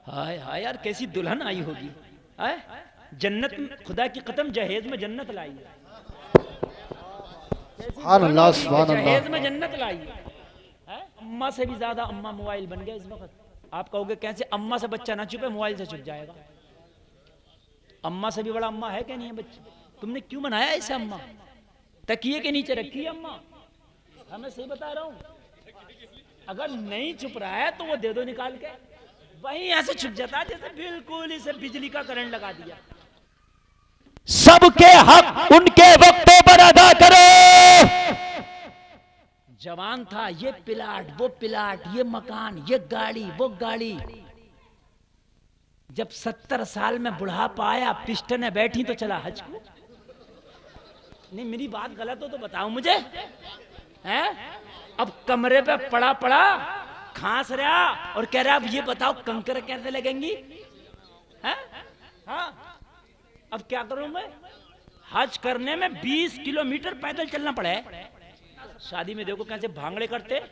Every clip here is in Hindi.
हाय हाय यार, कैसी दुल्हन आई होगी। हाय, जन्नत, खुदा की कसम जहेज में जन्नत लाई है। जहेज में जन्नत लाई है। अम्मा से भी ज्यादा अम्मा मोबाइल बन गया इस वक्त। आप कहोगे कैसे? अम्मा से बच्चा ना छुपे, मोबाइल से छुप जाएगा। अम्मा से भी बड़ा अम्मा है क्या नहीं है बच्चा? तुमने क्यों बनाया ऐसे अम्मा? तकिए के नीचे रखी है अम्मा। मैं सही बता रहा हूं। अगर नहीं छुप रहा है तो वो दे दो निकाल के। वही ऐसे छुप जाता है जैसे बिल्कुल इसे बिजली का करंट लगा दिया। सबके हक उनके वक्तों पर अदा करो। जवान था, ये प्लाट, वो प्लाट, ये मकान, ये गाड़ी, वो गाड़ी। जब 70 साल में बुढ़ापा आया, पिस्टन बैठी तो चला हज को। नहीं, मेरी बात गलत हो तो बताओ मुझे। हैं? अब कमरे पे पड़ा पड़ा खांस रहा और कह रहा अब ये बताओ कंकर कैसे लगेंगी? हैं? हाँ, अब क्या करूं मैं? हज करने में 20 किलोमीटर पैदल चलना पड़े। शादी में देखो कैसे भांगड़े करते।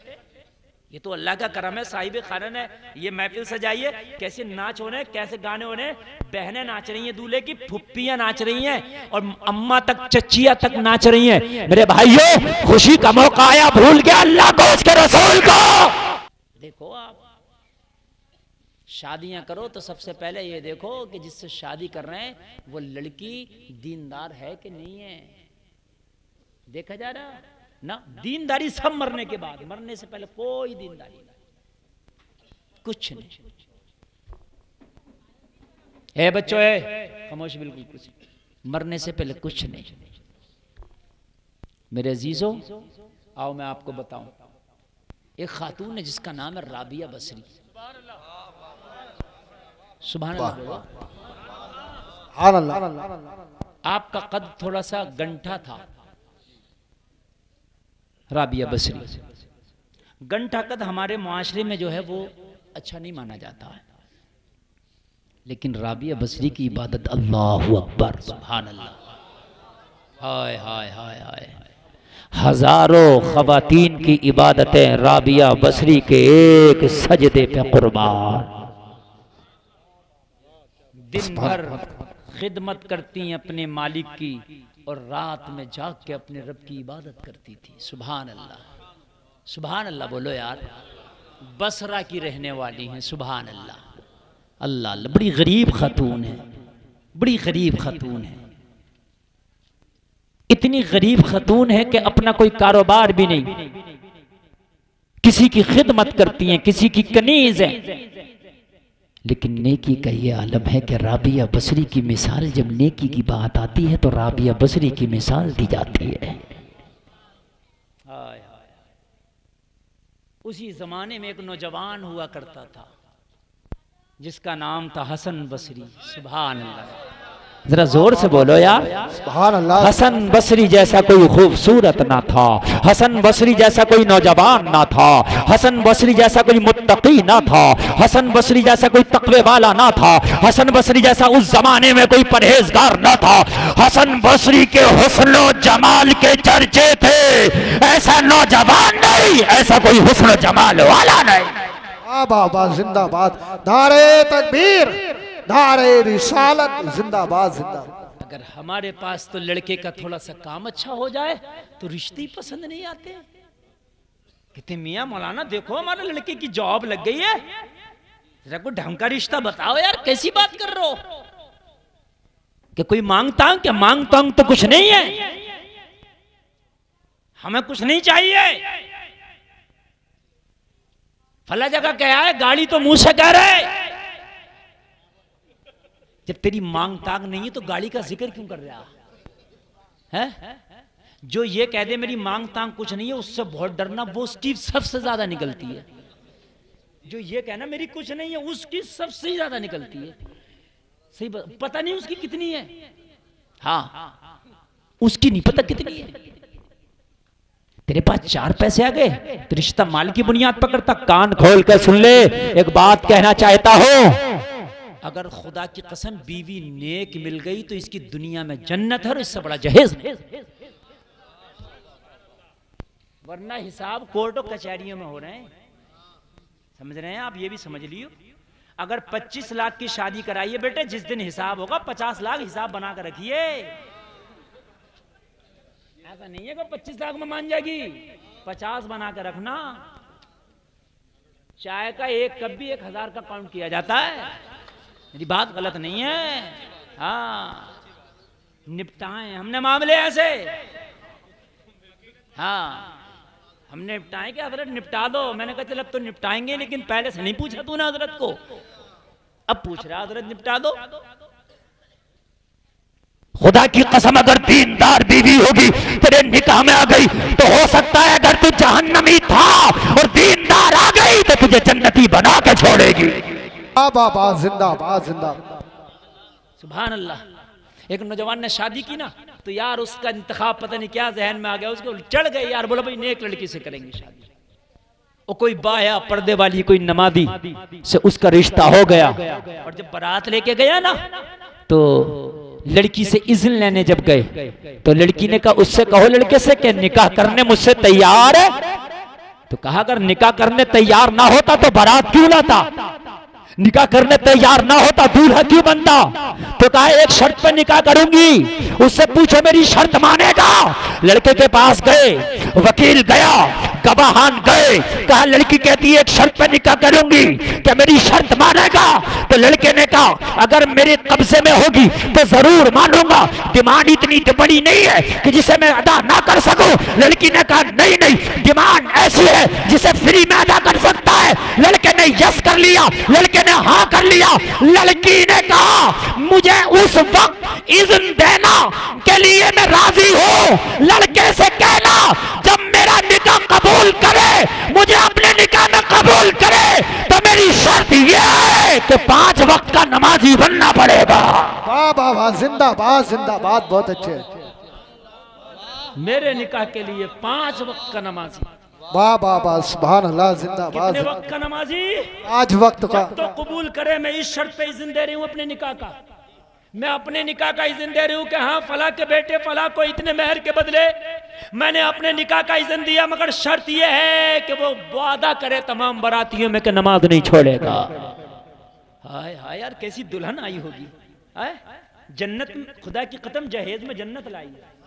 ये तो अल्लाह का करम है, साहिब खाना ने ये महफिल सजाई है। कैसे नाच होने, कैसे गाने होने। बहनें नाच रही हैं दूल्हे की, फुप्पियां नाच रही हैं और अम्मा तक, चचिया तक नाच रही हैं। मेरे भाइयों, खुशी का मौका आया, भूल गया अल्लाह को, उसके रसूल को। देखो आप शादियां करो तो सबसे पहले ये देखो कि जिससे शादी कर रहे हैं वो लड़की दीनदार है कि नहीं है। देखा जा रहा ना। दीनदारी सब मरने के बाद, मरने से पहले कोई दीनदारी नहीं, कुछ नहीं। ए बच्चों, खामोश, बिल्कुल कुछ नहीं। मरने से पहले कुछ नहीं। मेरे अजीजों, आओ मैं आपको बताऊं। एक खातून है जिसका नाम है राबिया बसरी। सुभान अल्लाह। आपका कद थोड़ा सा गंठा था। राबिया बसरी, गंठा कद हमारे मुआशरे में जो है वो अच्छा नहीं माना जाता है। लेकिन राबिया बसरी की इबादत, अल्लाहु अकबर, सुभान अल्लाह। हाय हाय हाय हाय। हजारों खवातीन की इबादतें राबिया बसरी के एक सजदे पे कुर्बान। दिन भर खिदमत करती हैं अपने मालिक की और रात में जाग के अपने रब की इबादत करती थी। सुभान अल्लाह, सुभान अल्लाह बोलो यार। बसरा की रहने वाली हैं। सुभान अल्लाह, अल्लाह अल्लाह। बड़ी गरीब खातून है, बड़ी गरीब खातून है। इतनी गरीब खातून है कि अपना कोई कारोबार भी नहीं, किसी की खिदमत करती हैं, किसी की कनीज है। लेकिन नेकी का ये आलम है कि राबिया बसरी की मिसाल, जब नेकी की बात आती है तो राबिया बसरी की मिसाल दी जाती है। उसी जमाने में एक नौजवान हुआ करता था जिसका नाम था हसन बसरी। सुभान अल्लाह। जरा जोर से बोलो यार, सुभान अल्लाह। हसन बसरी जैसा कोई खूबसूरत ना था, हसन बसरी जैसा कोई नौजवान ना था, हसन बसरी जैसा कोई मुत्तकी ना था, हसन बसरी जैसा कोई तकवे वाला ना था, हसन बसरी जैसा उस जमाने में कोई परहेजगार ना था। हसन बसरी के हुस्न जमाल के चर्चे थे। ऐसा नौजवान नहीं, ऐसा कोई हुस्न जमाल वाला नहीं। बाबा जिंदाबाद, नारे तकबीर, नारे रिसालत, जिंदाबाद जिंदाबाद। अगर हमारे पास तो लड़के का थोड़ा सा काम अच्छा हो जाए तो रिश्ते ही पसंद नहीं आते। कहते मियां मौलाना देखो हमारे लड़के की जॉब लग गई है, जरा कोई ढंग का रिश्ता बताओ यार। कैसी बात कर रहे हो कि कोई मांगता हूं? क्या मांगता हूं तो कुछ नहीं है, हमें कुछ नहीं चाहिए। फला जगह क्या है, गाड़ी तो मुंह से कह रहे। जब तेरी मांग तांग नहीं है तो गाड़ी का जिक्र क्यों कर रहा है? जो ये कह दे मेरी मांग तांग कुछ नहीं है, उससे बहुत डरना, वो उसकी सबसे ज्यादा निकलती है। जो ये कहना मेरी कुछ नहीं है, उसकी सबसे ज्यादा निकलती है। सही पता नहीं उसकी कितनी है। हाँ, उसकी नहीं पता कितनी है। तेरे पास 4 पैसे आ गए तो रिश्ता माल की बुनियाद पर करता। कान खोल कर सुन ले, एक बात कहना चाहता हूं। अगर खुदा की कसम बीवी नेक मिल गई तो इसकी दुनिया में जन्नत है और इससे बड़ा जहेज। वरना हिसाब कोर्ट और कचहरियों में हो रहे हैं। समझ रहे हैं आप? ये भी समझ लियो। अगर 25 लाख की शादी कराइए बेटे, जिस दिन हिसाब होगा 50 लाख हिसाब बना कर रखिए। ऐसा नहीं है कि 25 लाख में मान जाएगी, 50 बना कर रखना। चाय का एक कप भी 1000 का काउंट किया जाता है। मेरी बात गलत नहीं है। हाँ, निपटाएं हमने मामले ऐसे। हाँ, हमने निपटाएं कि हजरत निपटा दो। मैंने कहा चल अब तो निपटाएंगे, लेकिन पहले से नहीं पूछा तूने हजरत को, अब पूछ रहा हजरत निपटा दो। खुदा की कसम अगर दीनदार बीवी होगी तेरे निकाह में आ गई तो हो सकता है अगर तू जहन्नमी था और दीनदार आ गई तो तुझे जन्नती बना के छोड़ेगी। जिंदाबाद जिंदाबाद। सुभान अल्लाह। एक नौजवान ने शादी की ना, तो यार उसका इंतखाब पता नहीं क्या जहन में आ गया, उसको चढ़ गए यार, बोला भाई नेक लड़की से करेंगे शादी। और कोई बाया पर्दे वाली कोई नमाजी से उसका रिश्ता हो गया। और जब बारात लेके गया ना, तो लड़की से इज़्न लेने जब गए तो लड़की ने कहा, उससे कहो लड़के से कि निकाह करने मुझसे तैयार है। तो कहा अगर निकाह करने तैयार ना होता तो बारात क्यों लाता, निकाह करने तैयार ना होता दूल्हा क्यों बनता। तो कहा एक शर्त पे निकाह करूंगी, उससे पूछो मेरी शर्त मानेगा। लड़के के पास गए, वकील गया, गवाहान गए, कहा लड़की कहती है एक शर्त पे निकाह करूंगी, क्या मेरी शर्त मानेगा। तो लड़के ने कहा अगर मेरे कब्जे में होगी तो जरूर मानूंगा, डिमांड इतनी तो बड़ी नहीं है कि जिसे मैं अदा ना कर सकूं। लड़की ने कहा नहीं नहीं, डिमांड ऐसी है जिसे फ्री में अदा कर सकता है। लड़के ने यस कर लिया, लड़के ने हाँ कर लिया। लड़की ने कहा मुझे उस वक्त इज़्न देना के लिए मैं राजी हूं। लड़के से कहना जब मेरा निकाह कबूल करे, मुझे अपने निकाह में कबूल करे, तो मेरी शर्त यह है कि 5 वक्त का नमाजी बनना पड़ेगा। वाह वाह वाह, जिंदाबाद जिंदाबाद, बहुत अच्छे। मेरे निकाह के लिए 5 वक्त का नमाजी। वाह वाह वाह, सुभान अल्लाह, जिंदाबाद। कितने वक्त का नमाजी? 5 वक्त का। तो कबूल करे, मैं इस शर्त पे इज़्न दे रही हूँ अपने निकाह का। मैं अपने निकाह का इज़्न दे रही हूँ कि हाँ फला के बेटे फला को इतने मेहर के बदले मैंने अपने निकाह का इज़्न दिया, मगर शर्त यह है कि वो वादा करे तमाम बारातियों में कि नमाज नहीं छोड़ेगा। हाय हाय यार, कैसी दुल्हन आई होगी। हाय, जन्नत, खुदा की कसम जहेज में जन्नत लाई है।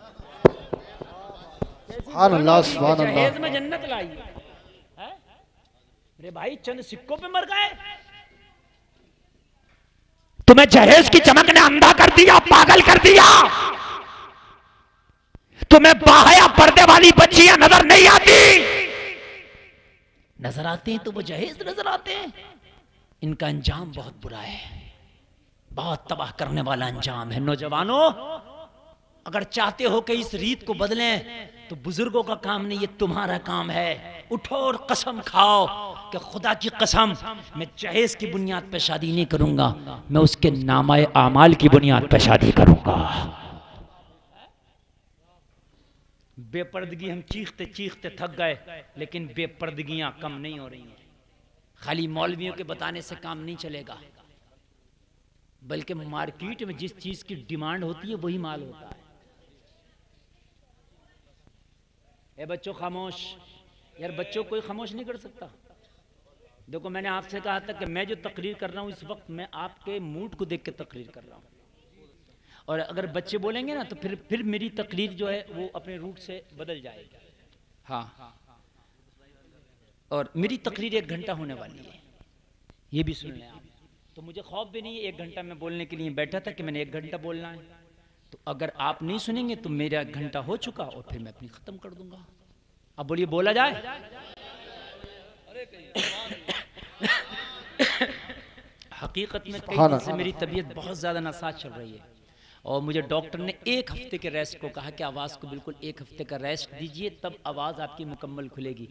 सुभान अल्लाह, सुभान अल्लाह। जहेज में जन्नत लाई है। अरे भाई चंद सिक्कों पे मर गए। तुम्हें जहेज की चमक ने अंधा कर दिया, पागल कर दिया। तुम्हें बाहया पर्दे वाली बच्चियां नजर नहीं आती, नजर आते हैं तो वो जहेज नजर आते हैं। इनका अंजाम बहुत बुरा है, बहुत तबाह करने वाला अंजाम है। नौजवानों, अगर चाहते हो कि इस रीत को बदलें तो बुजुर्गों का काम नहीं, ये तुम्हारा काम है। उठो और कसम खाओ कि खुदा की कसम मैं जहेज की बुनियाद पर शादी नहीं करूंगा, मैं उसके नामाए आमाल की बुनियाद पर शादी करूंगा। बेपर्दगी हम चीखते चीखते थक गए, लेकिन बेपर्दगियां कम नहीं हो रही हैं। खाली मौलवियों के बताने से काम नहीं चलेगा, बल्कि मार्केट में जिस चीज की डिमांड होती है वही माल होता है। ए बच्चों खामोश, यार बच्चों कोई खामोश नहीं कर सकता। देखो मैंने आपसे कहा था कि मैं जो तकरीर कर रहा हूँ इस वक्त मैं आपके मूड को देख के तकरीर कर रहा हूँ, और अगर बच्चे बोलेंगे ना तो फिर मेरी तकरीर जो है वो अपने रूट से बदल जाएगी। हाँ, और मेरी तकरीर 1 घंटा होने वाली है, ये भी सुन लें आप। तो मुझे खौफ भी नहीं है, 1 घंटा मैं बोलने के लिए बैठा था कि मैंने 1 घंटा बोलना है। तो अगर आप नहीं सुनेंगे तो मेरा 1 घंटा हो चुका और फिर मैं अपनी खत्म कर दूंगा। अब बोलिए बोला जाए। हकीकत में कई दिन से मेरी तबीयत बहुत ज़्यादा नासाज चल रही है, और मुझे डॉक्टर ने 1 हफ्ते के रेस्ट को कहा कि आवाज़ को बिल्कुल 1 हफ्ते का रेस्ट दीजिए, तब आवाज़ आपकी मुकम्मल खुलेगी।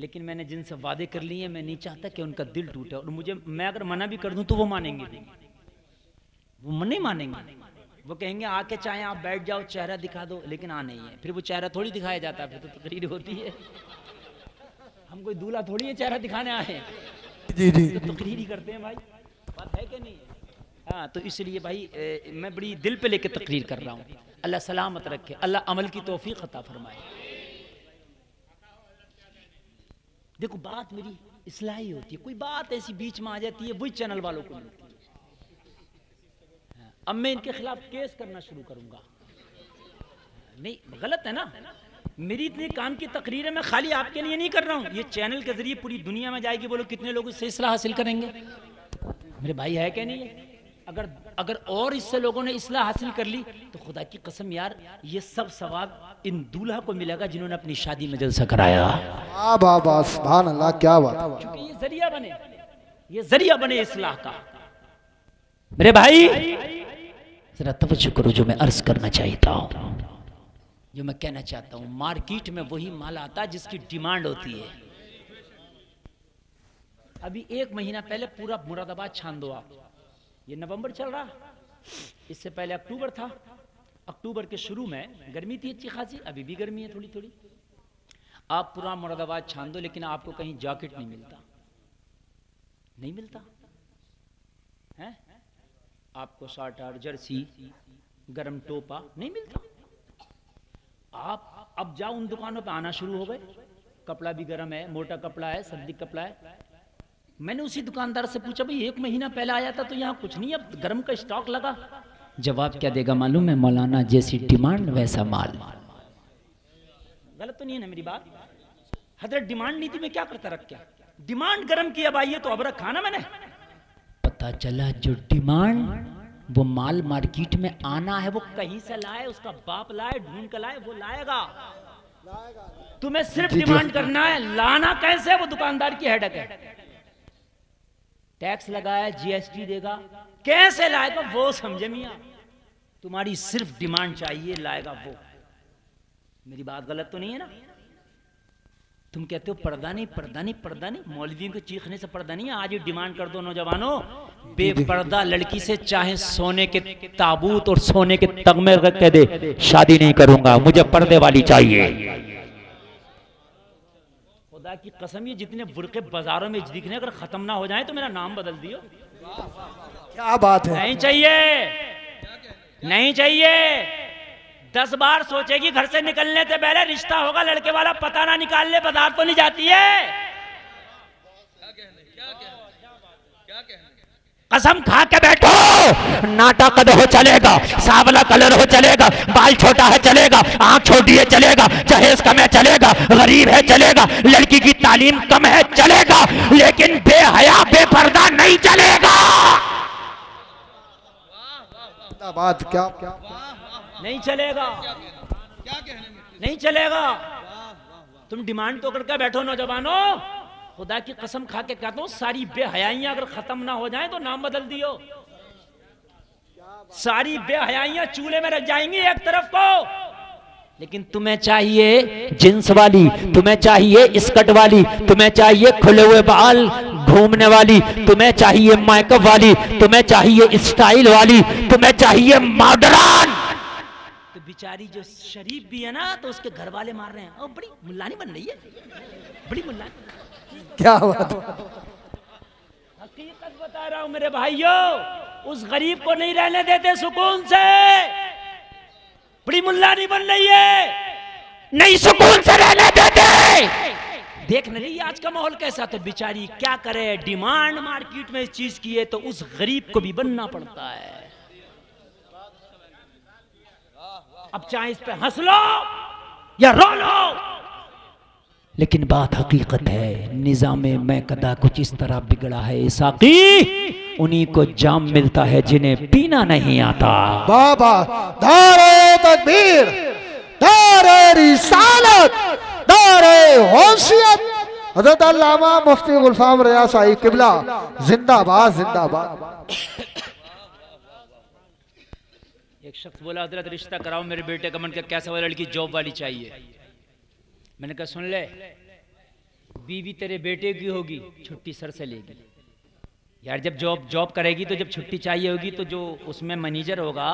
लेकिन मैंने जिनसे वादे कर लिए मैं नहीं चाहता कि उनका दिल टूटे, और मैं अगर मना भी कर दूं तो वो मानेंगे नहीं, वो नहीं मानेंगे। वो कहेंगे आके चाहे आप बैठ जाओ, चेहरा दिखा दो, लेकिन आ नहीं है। फिर वो चेहरा थोड़ी दिखाया जाता है, फिर तो तकरीर होती है। हम कोई दूल्हा थोड़ी है चेहरा दिखाने आए, जी जी, तो तकरीर ही करते हैं भाई, बात है कि नहीं। हाँ, तो इसलिए भाई मैं बड़ी दिल पे लेके तकरीर कर रहा हूँ। अल्लाह सलामत रखे, अल्लाह अमल की तौफीक अता फरमाए। देखो बात मेरी इस्लाही होती है, कोई बात ऐसी बीच में आ जाती है, वही चैनल वालों को मिलती है। अब मैं इनके खिलाफ केस करना शुरू करूंगा। नहीं, गलत है ना। मेरी इतनी काम की तकरीर है, मैं खाली आपके लिए नहीं कर रहा हूं, ये चैनल के जरिए पूरी दुनिया में जाएगी। बोलो कितने लोग इससे इस्लाह हासिल करेंगे? मेरे भाई है क्या नहीं है? अगर और इससे लोगों ने इस्लाह हासिल कर ली तो खुदा की कसम यार, ये सब सवाब इन दूल्हा को मिलेगा जिन्होंने अपनी शादी में जलसा कराया। वाह वाह वाह, सुभान अल्लाह, क्या बात। क्योंकि ये जरिया बने इस्लाह का। मेरे भाई जरा तवज्जो करो, जो मैं अर्ज करना चाहता हूं, जो मैं कहना चाहता हूं। मार्केट में वही माल आता है जिसकी डिमांड होती है। अभी 1 महीना पहले पूरा मुरादाबाद छान दो आप। ये नवंबर चल रहा, इससे पहले अक्टूबर था। अक्टूबर के शुरू में गर्मी थी अच्छी खासी, अभी भी गर्मी है थोड़ी थोड़ी। आप पूरा मुरादाबाद छान दो, लेकिन आपको कहीं जैकेट नहीं मिलता, नहीं मिलता है। आपको शार्टर, जर्सी, गरम टोपा नहीं मिलता। आप अब जाओ उन दुकानों पे आना शुरू हो गए। कपड़ा भी गर्म है, मोटा कपड़ा है, सर्दी कपड़ा है। मैंने उसी दुकानदार से पूछा, भाई 1 महीना पहले आया था तो यहाँ कुछ नहीं, अब गर्म का स्टॉक लगा। जवाब क्या देगा मालूम है? मौलाना जैसी डिमांड वैसा माल। गलत तो नहीं है ना मेरी बात? हजरत डिमांड नीति में क्या करता रख, क्या डिमांड गर्म की, अब आइए तो अब रखा ना मैंने। पता चला जो डिमांड वो माल मार्केट में आना है, वो कहीं से लाए, उसका बाप लाए, ढूंढ कर लाए, वो लाएगा। तुम्हें सिर्फ डिमांड करना है, लाना कैसे वो दुकानदार की हेडेक है। टैक्स लगाया, जीएसटी देगा, कैसे लाएगा वो समझे मियां। तुम्हारी सिर्फ डिमांड चाहिए, लाएगा वो। मेरी बात गलत तो नहीं है ना? तुम कहते हो पर्दा नहीं, पर्दा नहीं, पर्दा नहीं, मौलवियों के चीखने से पर्दा नहीं है। आज ये डिमांड कर दो नौजवानों, बेपर्दा लड़की से चाहे सोने के ताबूत और सोने के तगमे रख के दे, शादी नहीं करूंगा, मुझे पर्दे वाली चाहिए। खुदा की कसम, ये जितने बुरके बाजारों में दिखने अगर खत्म ना हो जाए तो मेरा नाम बदल दियो। क्या बात है। नहीं चाहिए, नहीं चाहिए। 10 बार सोचेगी घर से निकलने से पहले, रिश्ता होगा लड़के वाला, पता ना निकाल ले, बाजार तो नहीं जाती है। कसम खा के बैठो, नाटा कद हो चलेगा, सावला कलर हो चलेगा, बाल छोटा है चलेगा, आंख छोटी है चलेगा, जहेज कम है चलेगा, गरीब है चलेगा, लड़की की तालीम कम है चलेगा, लेकिन बेहया बेपर्दा नहीं चलेगा। बात क्या नहीं चलेगा, नहीं चलेगा। तुम डिमांड तो करके बैठो नौजवानों। खुदा की कसम खा के कहता हूं, सारी बेहयाइयां अगर खत्म ना हो जाएं तो नाम बदल दियो। सारी बेहयाइयां चूल्हे में रख जाएंगी एक तरफ को, लेकिन तुम्हें चाहिए जींस वाली, तुम्हें चाहिए स्कर्ट वाली, तुम्हें चाहिए खुले हुए बाल घूमने वाली, तुम्हें चाहिए मेकअप वाली, तुम्हें चाहिए स्टाइल वाली, तुम्हें चाहिए मॉडर्न। तो बेचारी जो शरीफ भी है ना, तो उसके घर वाले मार रहे हैं, ओ बड़ी मुल्लानी बन रही है, बड़ी मुल्लानी। क्या बात। हकीकत बता रहा हूं मेरे भाइयों, उस गरीब को नहीं रहने देते सुकून से। बड़ी मुल्लानी बन रही है, नहीं सुकून से रहने देते। देख नहीं आज का माहौल कैसा, तो बेचारी क्या करे, डिमांड मार्केट में इस चीज की है, तो उस गरीब को भी बनना पड़ता है। अब चाहे इस पे हंस लो या रो लो, लेकिन बात हकीकत है, निजामे में कदा कुछ इस तरह बिगड़ा है साकी, उन्हीं को जाम मिलता है जिन्हें पीना नहीं आता। बाबा दारे तकबीर, दारे रिसालत, दारे होशियत, हज़रत अल्लामा मुफ्ती गुलफाम रियाज साहिब किबला जिंदाबाद जिंदाबाद। एक शख्स बोला, हजरत रिश्ता कराओ मेरे बेटे का, मन का कैसा वाला लड़की जॉब वाली चाहिए। मैंने कहा सुन ले, बीवी तेरे बेटे की होगी, छुट्टी सर से लेगी यार। जब जॉब करेगी तो जब छुट्टी चाहिए होगी तो जो उसमें मैनेजर होगा,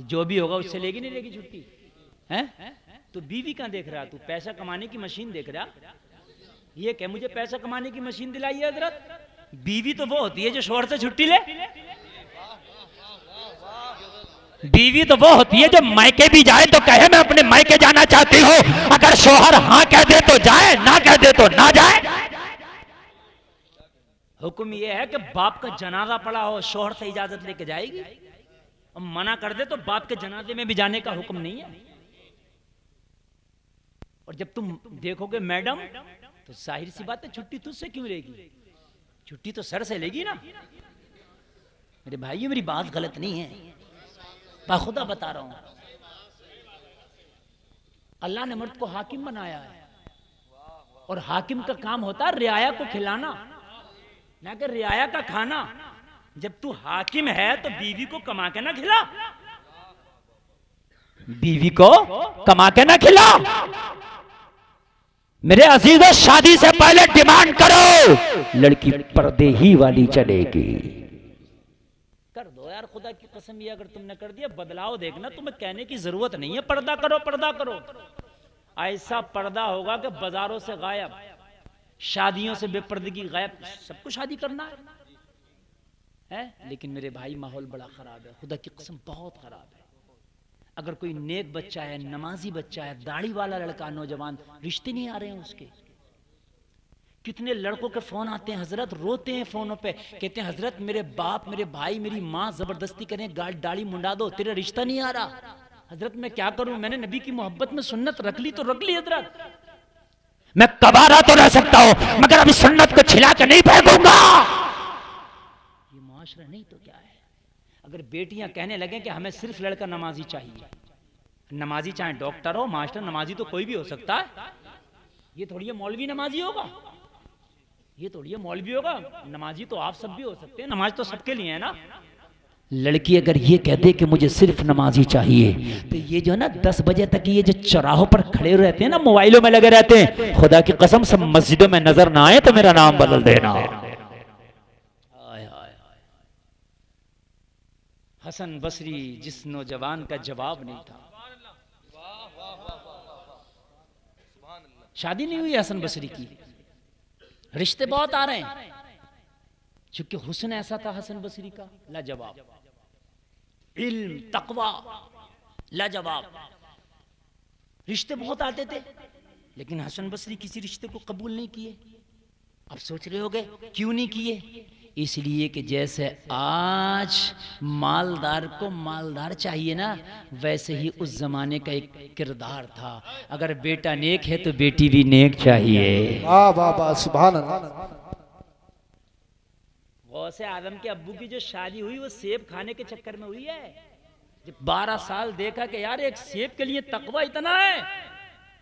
जो भी होगा, उससे लेगी नहीं लेगी छुट्टी है? तो बीवी कहाँ देख रहा, तू पैसा कमाने की मशीन देख रहा। ये क्या मुझे पैसा कमाने की मशीन दिलाई है हजरत? बीवी तो वो होती है जो शोहर से छुट्टी ले। बीवी तो वो होती है जो मायके भी जाए तो कहे मैं अपने मायके जाना चाहती हूँ। अगर शोहर हाँ कह दे तो जाए, ना कह दे तो ना जाए। हुक्म यह है कि बाप का जनाजा पड़ा हो शोहर से इजाजत लेके जाएगी, और मना कर दे तो बाप के जनाजे में भी जाने का हुक्म नहीं है। और जब तुम देखोगे मैडम तो जाहिर सी बात है छुट्टी तुझसे क्यों लेगी, छुट्टी तो सर से लेगी ना। मेरे भाई मेरी बात गलत नहीं है, बाखुदा बता रहा हूं। अल्लाह ने मर्द को हाकिम बनाया है, और हाकिम का काम होता है रियाया को खिलाना, ना कि रियाया का खाना। जब तू हाकिम है तो बीवी को कमा के ना खिला, बीवी को कमा के ना खिला। मेरे अजीजों, शादी से पहले डिमांड करो, लड़की पर्दे ही वाली चलेगी। कर दो यार, खुदा की कसम, ये अगर तुमने कर दिया बदलाव देखना, तुम्हें कहने की जरूरत नहीं है पर्दा करो पर्दा करो। ऐसा पर्दा होगा कि बाजारों से गायब, शादियों से बेपर्दगी गायब, सबको शादी करना है। लेकिन मेरे भाई माहौल बड़ा खराब है, खुदा की कसम बहुत खराब है। अगर कोई नेक बच्चा है, नमाजी बच्चा है, दाढ़ी वाला लड़का नौजवान, रिश्ते नहीं आ रहे हैं उसके। कितने लड़कों के फोन आते हैं हजरत, रोते हैं फोनों पे, कहते हैं हजरत मेरे बाप मेरे भाई मेरी माँ जबरदस्ती करें, दाढ़ी मुंडा दो, तेरा रिश्ता नहीं आ रहा। हजरत मैं क्या करूं, मैंने नबी की मोहब्बत में सुन्नत रख ली तो रख ली हजरत, मैं कबारा तो रह सकता हूं मगर अभी सुन्नत को छिला के नहीं फेंकूंगा। ये मुआशरा नहीं तो क्या है। अगर बेटियां कहने लगे कि हमें सिर्फ लड़का नमाजी चाहिए, नमाजी चाहे डॉक्टर हो मास्टर, नमाजी तो कोई भी हो सकता है, ये थोड़ी है मौलवी नमाजी होगा, ये थोड़ी है मौलवी होगा, नमाजी तो आप सब भी हो सकते हैं, नमाज तो सबके लिए है ना। लड़की अगर ये कह दे कि मुझे सिर्फ नमाजी चाहिए, तो ये जो है ना 10 बजे तक ये जो चौराहों पर खड़े रहते हैं ना, मोबाइलों में लगे रहते हैं, खुदा की कसम सब मस्जिदों में नजर ना आए तो मेरा नाम बदल देना। हसन बसरी जिस नौजवान का जवाब नहीं था, शादी नहीं हुई हसन बसरी की, रिश्ते बहुत आ रहे हैं, चूंकि हुस्न ऐसा था हसन बसरी का लाजवाब, इल्म तकवा लाजवाब, रिश्ते बहुत आते थे, लेकिन हसन बसरी किसी रिश्ते को कबूल नहीं किए। अब सोच रहे होगे क्यों नहीं किए, इसलिए कि जैसे आज मालदार को मालदार चाहिए ना, वैसे ही उस जमाने का एक किरदार था, अगर बेटा नेक है तो बेटी भी नेक चाहिए। वाह वाह वाह, सुभान अल्लाह। गौसे आदम के अब्बू की जो शादी हुई वो सेब खाने के चक्कर में हुई है। जब 12 साल देखा कि यार एक सेब के लिए तकवा इतना है,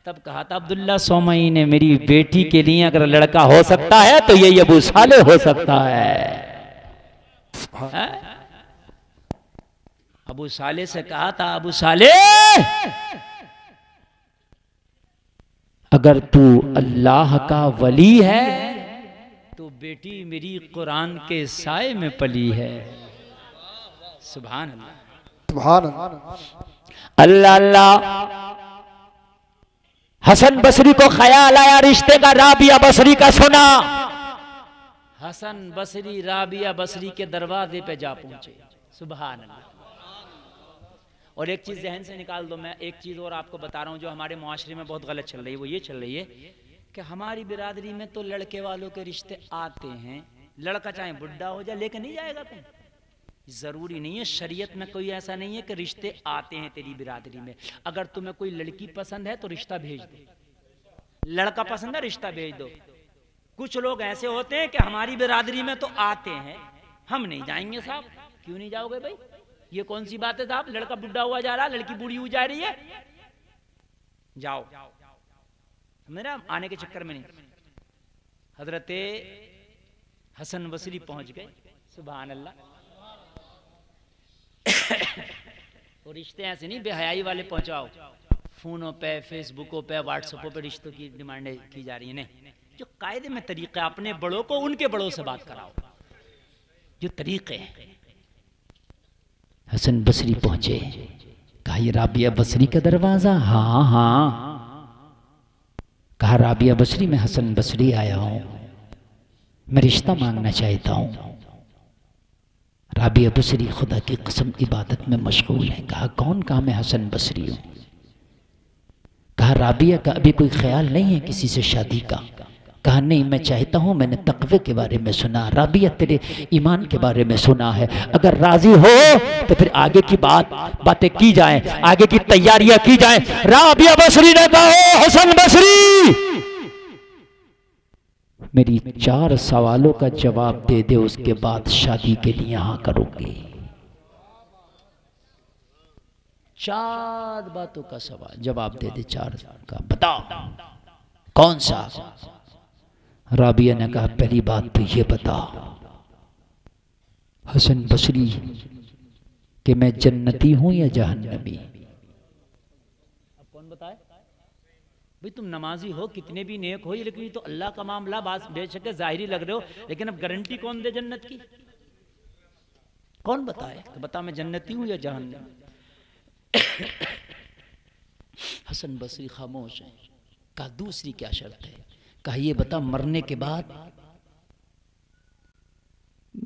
तब कहा था अब्दुल्ला 100 महीने मेरी बेटी के लिए अगर लड़का हो सकता है तो ये अबू साले हो सकता है। अबू साले से कहा था, अबू साले अगर तू अल्लाह का वली है तो बेटी मेरी कुरान के साए में पली है। सुभान अल्लाह, सुभान अल्लाह। अल्लाह अल्लाह। हसन बसरी को ख्याल आया रिश्ते का, राबिया बसरी का सुना, हसन बसरी राबिया बसरी के दरवाजे पे जा पहुंचे। सुभान अल्लाह। और एक चीज जहन से निकाल दो, मैं एक चीज और आपको बता रहा हूं जो हमारे मुआशरे में बहुत गलत चल रही है, वो ये चल रही है कि हमारी बिरादरी में तो लड़के वालों के रिश्ते आते हैं, लड़का चाहे बुढ़ा हो जाए लेके नहीं जाएगा कहीं, जरूरी नहीं है, शरीयत में कोई ऐसा नहीं है कि रिश्ते आते हैं तेरी बिरादरी में। अगर तुम्हें कोई लड़की पसंद है तो रिश्ता भेज दो, लड़का पसंद है रिश्ता भेज दो। कुछ लोग ऐसे होते हैं कि हमारी बिरादरी में तो आते हैं, हम नहीं जाएंगे साहब। क्यों नहीं जाओगे भाई, ये कौन सी बात है साहब, लड़का बुढ़ा हुआ जा रहा है, लड़की बूढ़ी हुई जा रही है, जाओ। मेरा आने के चक्कर में नहीं। हजरते हसन बसरी पहुंच गए। सुभान अल्लाह। और रिश्ते ऐसे नहीं बेहयाई वाले पहुंचाओ, फोनों पे फेसबुकों पे व्हाट्सएपों पे रिश्तों की डिमांडें की जा रही है। नहीं, जो कायदे में तरीका, अपने बड़ों को उनके बड़ों से बात कराओ, जो तरीके हैं। हसन बसरी पहुंचे, कहा ये राबिया बसरी का दरवाजा? हाँ हाँ। कहा राबिया बसरी, मैं हसन बसरी आया हूं, मैं रिश्ता मांगना चाहता हूं। राबिया बसरी खुदा की कसम इबादत में मशगूल है। कहा कौन? कहा मैं हसन बसरी हूं। कहा राबिया का अभी कोई ख्याल नहीं है किसी से शादी का? कहा नहीं, मैं चाहता हूं, मैंने तकवे के बारे में सुना, राबिया तेरे ईमान के बारे में सुना है, अगर राजी हो तो फिर आगे की बातें की जाएं, आगे की तैयारियां की जाएं। राबिया बसरी ने कहा, हसन बसरी मेरी 4 सवालों का जवाब दे दे, उसके बाद शादी के लिए यहां करूंगी। 4 बातों का सवाल जवाब दे दे, 4 का बताओ कौन सा। राबिया ने कहा, पहली बात तो ये बता हसन बसरी कि मैं जन्नती हूं या जहन्नमी। अब कौन बताए भाई, तुम नमाजी हो, कितने भी नेक हो, लेकिन ये तो अल्लाह का मामला, बात बेशक जाहिरी लग रहे हो, लेकिन अब गारंटी कौन दे जन्नत की? कौन बताए कि बता मैं जन्नती हूं या जहन्नमी। हसन बसरी खामोश है। कहा दूसरी क्या शर्त है? कहा ये बता मरने के बाद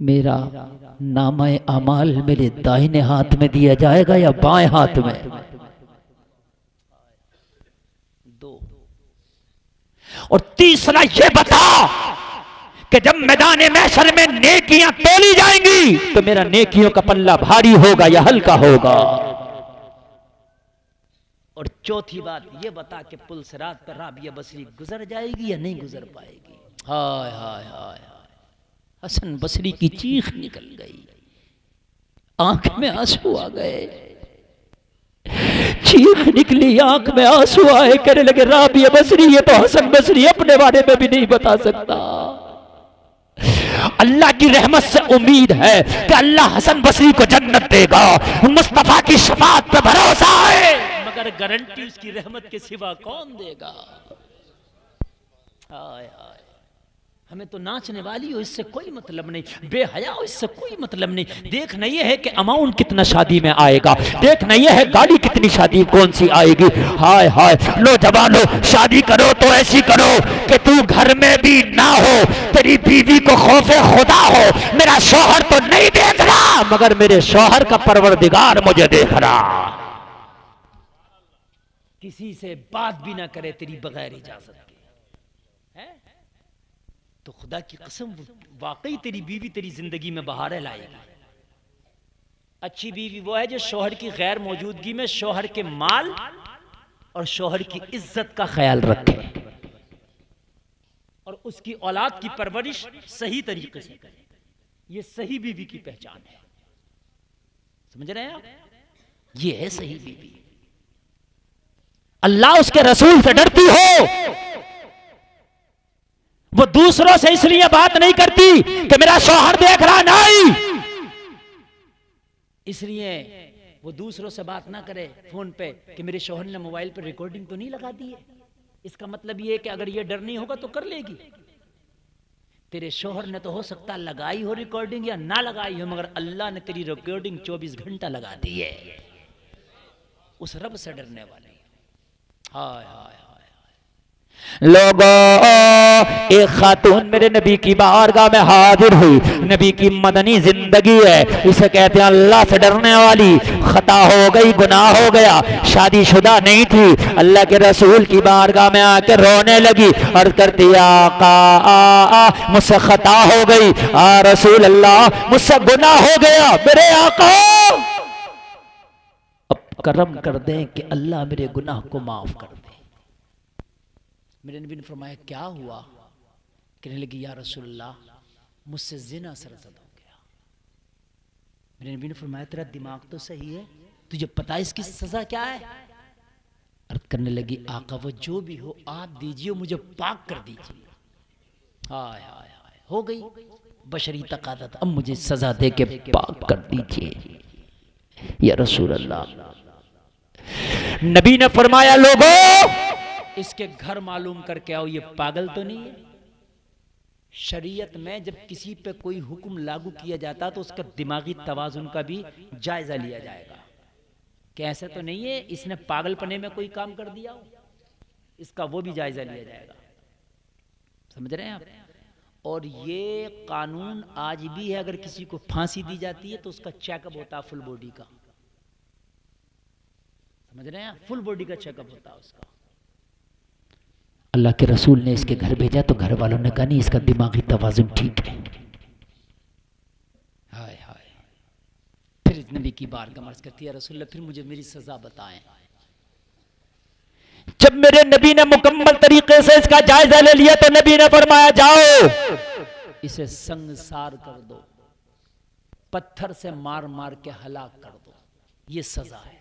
मेरा नामा-ए अमाल मेरे दाहिने हाथ में दिया जाएगा या बाएं हाथ में? 2। और तीसरा ये बता कि जब मैदान महशर में नेकियां तोली जाएंगी तो मेरा नेकियों का पल्ला भारी होगा या हल्का होगा? और चौथी बात ये बता कि पुल सिरात पर राबिया बसरी गुजर जाएगी या नहीं गुजर पाएगी। हाय हाय हाय हाय, हसन बसरी की चीख निकल गई, आंख में आंसू आ गए, चीख निकली, आंख में आंसू आए, कहने लगे राबिया बसरी ये तो हसन बसरी अपने बारे में भी नहीं बता सकता। अल्लाह की रहमत से उम्मीद है कि अल्लाह हसन बसरी को जन्नत देगा, मुस्तफा की शफाअत पे भरोसा है, मगर गारंटी उसकी रहमत के सिवा कौन देगा। हाय हाय, हमें तो नाचने वाली हो इससे कोई मतलब नहीं, बेहया हो इससे कोई मतलब नहीं, देखना ये है कि अमाउंट कितना शादी में आएगा, देखना ये है गाड़ी कितनी शादी कौन सी आएगी। हाय हाय, लो जवानो शादी करो तो ऐसी करो कि तू घर में भी ना हो, तेरी बीवी को खौफे खुदा हो, मेरा शौहर तो नहीं देख रहा मगर मेरे शौहर का परवरदिगार मुझे देख रहा, किसी से बात भी ना करे तेरी बगैर इजाजत के, है तो खुदा की कसम वाकई तेरी बीवी तेरी जिंदगी में बहारें लाएगी। अच्छी बीवी वो है जो शौहर की गैर मौजूदगी में शौहर के माल और शौहर की इज्जत का ख्याल रखे और उसकी औलाद की परवरिश सही तरीके से करे। ये सही बीवी की पहचान है, समझ रहे हैं आप? ये है सही बीवी। अल्लाह उसके रसूल से डरती हो, वो दूसरों से इसलिए बात नहीं करती कि मेरा शौहर देख रहा, नहीं, इसलिए वो दूसरों से बात ना करे फोन पे कि मेरे शौहर ने मोबाइल पे रिकॉर्डिंग तो नहीं लगा दी है। इसका मतलब ये है कि अगर ये डर नहीं होगा तो कर लेगी। तेरे शौहर ने तो हो सकता लगाई हो रिकॉर्डिंग या ना लगाई हो, मगर अल्लाह ने तेरी रिकॉर्डिंग 24 घंटा लगा दी है। उस रब से डरने वाले। हाय हाय लोगों, एक खातून मेरे नबी की बारगाह में हाजिर हुई, नबी की मदनी जिंदगी है, इसे कहते हैं अल्लाह से डरने वाली। खता हो गई, गुनाह हो गया, शादीशुदा नहीं थी, अल्लाह के रसूल की बारगाह में आकर रोने लगी और करती आका मुझसे खता हो गई, रसूल अल्लाह मुझसे गुनाह हो गया, मेरे आका अब करम कर दें कि अल्लाह मेरे गुनाह को माफ कर दे। मेरे नबी ने फरमाया क्या हुआ? कहने लगी या रसूलल्लाह मुझसे जिना सरजद हो गया। मेरे नबी ने फरमाया तेरा दिमाग तो सही है, तुझे पता है इसकी सजा क्या है? अर्ज करने लगी आका वो जो भी हो आप दीजिए, मुझे पाक कर दीजिए। हाय हाय हाय, हो गई बशरी तकादत, अब मुझे सजा दे के पाक कर दीजिए या रसूल अल्लाह। नबी ने फरमाया लोगों इसके घर मालूम करके आओ, ये पागल तो नहीं है। शरीयत में जब किसी पे कोई हुक्म लागू किया जाता तो उसका दिमागी तवाजुन का भी जायजा लिया जाएगा कि ऐसा तो नहीं है इसने पागलपने में कोई काम कर दिया हो, इसका वो भी जायजा लिया जाएगा। समझ रहे हैं आप? और ये कानून आज भी है, अगर किसी को फांसी दी जाती है तो उसका चेकअप होता है फुल बॉडी का। समझ रहे हैं? फुल बॉडी का चेकअप होता है उसका। अल्लाह के रसूल ने इसके घर भेजा तो घर वालों ने कहा नहीं, इसका दिमागी तवाजुन ठीक है। हाय हाय। फिर नबी की बारगाह अर्ज़ करती है, रसूल फिर मुझे मेरी सजा बताएं। जब मेरे नबी ने मुकम्मल तरीके से इसका जायजा ले लिया तो नबी ने फरमाया, जाओ इसे संसार कर दो, पत्थर से मार मार के हलाक कर दो, ये सजा है।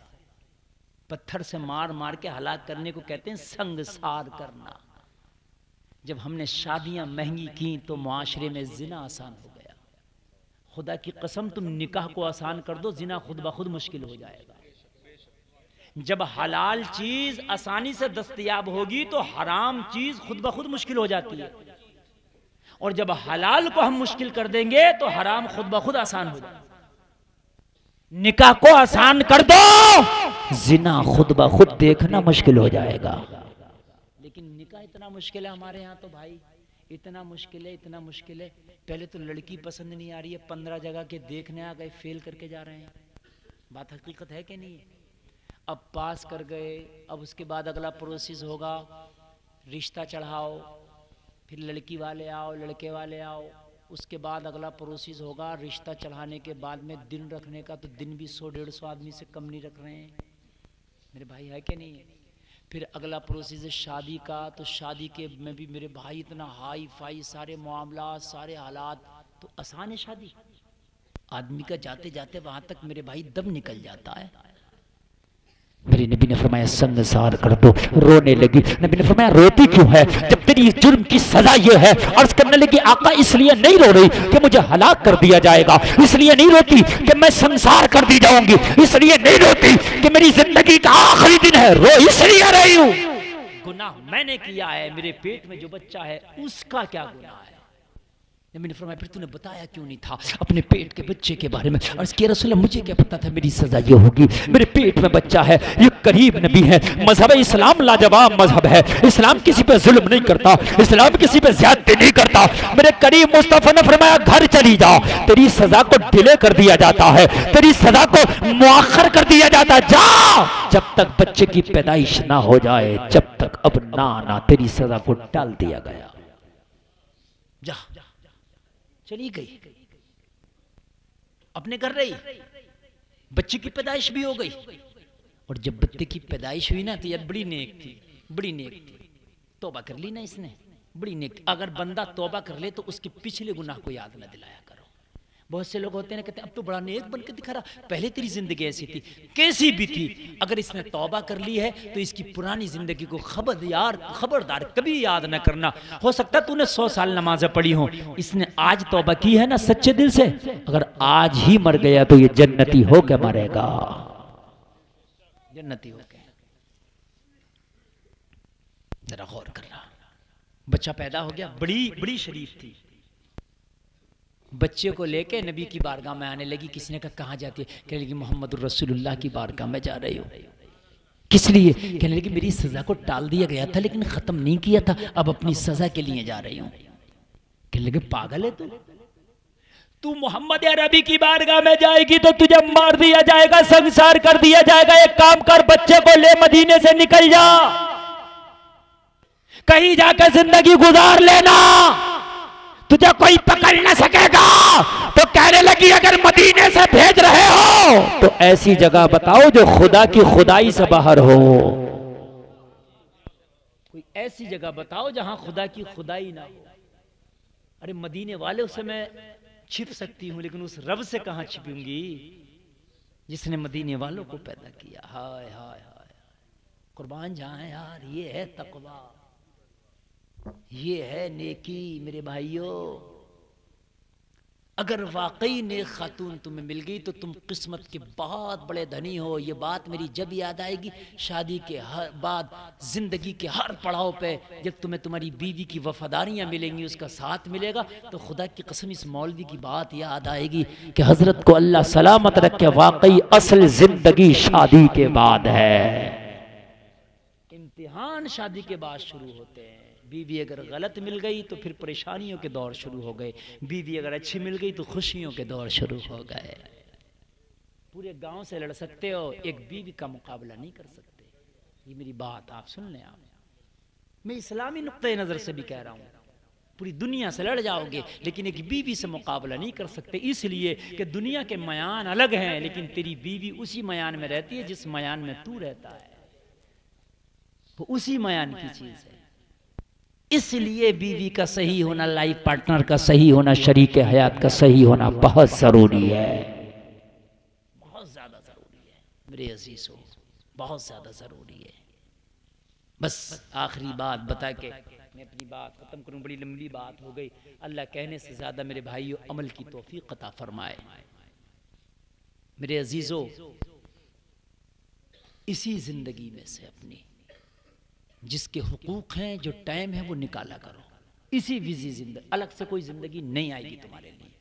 पत्थर से मार मार के हलाक करने को कहते हैं संसार करना। जब हमने शादियां महंगी की तो मुआशरे में जिना आसान हो गया। खुदा की कसम तुम निकाह को आसान कर दो, जिना खुद ब खुद मुश्किल हो जाएगा। जब हलाल चीज आसानी से दस्तयाब होगी तो हराम चीज खुद ब खुद मुश्किल हो जाती है, और जब हलाल को हम मुश्किल कर देंगे तो हराम खुद ब खुद आसान हो जाएगा। निकाह को आसान कर दो, जिना खुद ब खुद देखना मुश्किल हो जाएगा। लेकिन निकाह इतना मुश्किल है हमारे यहाँ तो भाई, इतना मुश्किल है, इतना मुश्किल है। पहले तो लड़की पसंद नहीं आ रही है, 15 जगह के देखने आ गए, फेल करके जा रहे हैं। बात हकीकत है कि नहीं है? अब पास कर गए, अब उसके बाद अगला प्रोसेस होगा, रिश्ता चढ़ाओ, फिर लड़की वाले आओ, लड़के वाले आओ, उसके बाद अगला प्रोसेस होगा रिश्ता चढ़ाने के बाद में दिन रखने का, तो दिन भी 100-150 आदमी से कम नहीं रख रहे हैं मेरे भाई, है कि नहीं है? फिर अगला प्रोसेस है शादी का, तो शादी के में भी मेरे भाई इतना हाई फाई सारे मामला, सारे हालात, तो आसान है शादी? आदमी का जाते जाते वहां तक मेरे भाई दम निकल जाता है। मेरे नबी ने फरमाया संसार कर दो। रोने लगी। नबी ने फरमाया रोती क्यों है जब तेरी इस जुर्म की सजा ये है? अर्ज करने लगी आका इसलिए नहीं रो रही कि मुझे हलाक कर दिया जाएगा, इसलिए नहीं रोती कि मैं संसार कर दी जाऊंगी, इसलिए नहीं रोती कि मेरी जिंदगी का आखिरी दिन है, रो इसलिए रही हूं गुनाह मैंने किया है, मेरे पेट में जो बच्चा है उसका क्या गुनाह है? नबी ने फरमाया फिर तूने बताया क्यों नहीं था अपने पेट के बच्चे के बारे में? अर्ज़ किया रसूल मुझे क्या पता था मेरी सजा ये होगी, मेरे पेट में बच्चा है। ये करीब नबी है। मजहब इस्लाम लाजवाब मजहब है। इस्लाम किसी पे जुल्म नहीं करता, इस्लाम किसी पे ज्यादती नहीं करता। मेरे करीब मुस्तफा ने फरमाया घर चली जा, तेरी सजा को डिले कर दिया जाता है, तेरी सजा को मुअख्खर कर दिया जाता है। जा जब तक बच्चे की पैदाइश ना हो जाए, जब तक अब ना तेरी सजा को टाल दिया गया। जा चली गई, अपने कर रही, बच्चे की पैदाइश भी हो गई। और जब बच्चे की पैदाइश हुई ना तो यार बड़ी नेक थी, बड़ी नेक थी, तौबा कर ली ना इसने, बड़ी नेक थी। अगर बंदा तौबा कर ले तो उसके पिछले गुनाह को याद ना दिलाया करो। बहुत से लोग होते हैं कहते हैं अब तो बड़ा नेक बन के दिखा रहा, पहले तेरी जिंदगी ऐसी थी, कैसी भी थी, अगर इसने तौबा कर ली है तो इसकी पुरानी जिंदगी को खबरदार कभी याद ना करना। हो सकता है तूने 100 साल नमाजें पढ़ी हो, इसने आज तौबा की है ना सच्चे दिल से, अगर आज ही मर गया तो ये जन्नती हो के मरेगा, जन्नती हो के। जरा गौर करना, बच्चा पैदा हो गया, बड़ी शरीफ थी, बच्चे को लेके नबी की बारगाह में आने लगी। किसी ने कहा कहाँ जाती है? कहने लगी मोहम्मद रसूलुल्लाह की बारगाह में जा रही हो। किस लिए? कहने लगी मेरी सजा को टाल दिया गया था लेकिन खत्म नहीं किया था, अब अपनी सजा के लिए जा रही हूं। कहने लगे पागल है तू मोहम्मद अरबी की बारगाह में जाएगी तो तुझे मार दिया जाएगा, संसार कर दिया जाएगा। एक काम कर, बच्चे को ले मदीने से निकल जा, कहीं जाकर जिंदगी गुजार लेना, तुझे कोई पकड़ न सकेगा। तो कहने लगी अगर मदीने से भेज रहे हो तो ऐसी जगह बताओ जो खुदा की खुदाई से बाहर हो, कोई ऐसी जगह बताओ जहां खुदा की खुदाई ना हो। अरे मदीने वाले से मैं छिप सकती हूं लेकिन उस रब से कहां छिपूंगी जिसने मदीने वालों को पैदा किया। हाय हाय हाय, कुर्बान जाए यार, ये है तकवा, ये है नेकी मेरे भाइयों। अगर वाकई नेक खातून तुम्हें मिल गई तो तुम किस्मत के बहुत बड़े धनी हो। ये बात मेरी जब याद आएगी शादी के बाद, जिंदगी के हर पड़ाव पे जब तुम्हें तुम्हारी बीवी की वफादारियां मिलेंगी, उसका साथ मिलेगा, तो खुदा की कसम इस मौलवी की बात याद आएगी कि हजरत को अल्लाह सलामत रखे, वाकई असल जिंदगी शादी के बाद है। इम्तिहान शादी के बाद शुरू होते हैं। बीवी अगर गलत मिल गई तो फिर परेशानियों के दौर शुरू हो गए, बीवी अगर अच्छी मिल गई तो खुशियों के दौर शुरू हो गए। पूरे गांव से लड़ सकते हो, एक बीवी का मुकाबला नहीं कर सकते। ये मेरी बात आप सुन लें। आप मैं इस्लामी नुक्ते नजर से भी कह रहा हूं, पूरी दुनिया से लड़ जाओगे लेकिन एक बीवी से मुकाबला नहीं कर सकते, इसलिए कि दुनिया के मयान अलग हैं, लेकिन तेरी बीवी उसी मयान में रहती है जिस मयान में तू रहता है, वो उसी मयान की चीज है। इसलिए बीवी का सही होना, लाइफ पार्टनर का सही होना, शरीक हयात का सही होना बहुत जरूरी है, बहुत ज्यादा जरूरी है मेरे अजीजों, बहुत ज्यादा जरूरी है। बस आखिरी बात बता के मैं अपनी बात खत्म करूं, बड़ी लंबी बात हो गई। अल्लाह कहने से ज्यादा मेरे भाइयों अमल की तौफीक अता फरमाए। मेरे अजीजों, इसी जिंदगी में से अपनी जिसके हुकूक हैं, जो टाइम है, वो निकाला करो। इसी बिजी जिंदगी, अलग से कोई जिंदगी नहीं आएगी तुम्हारे लिए।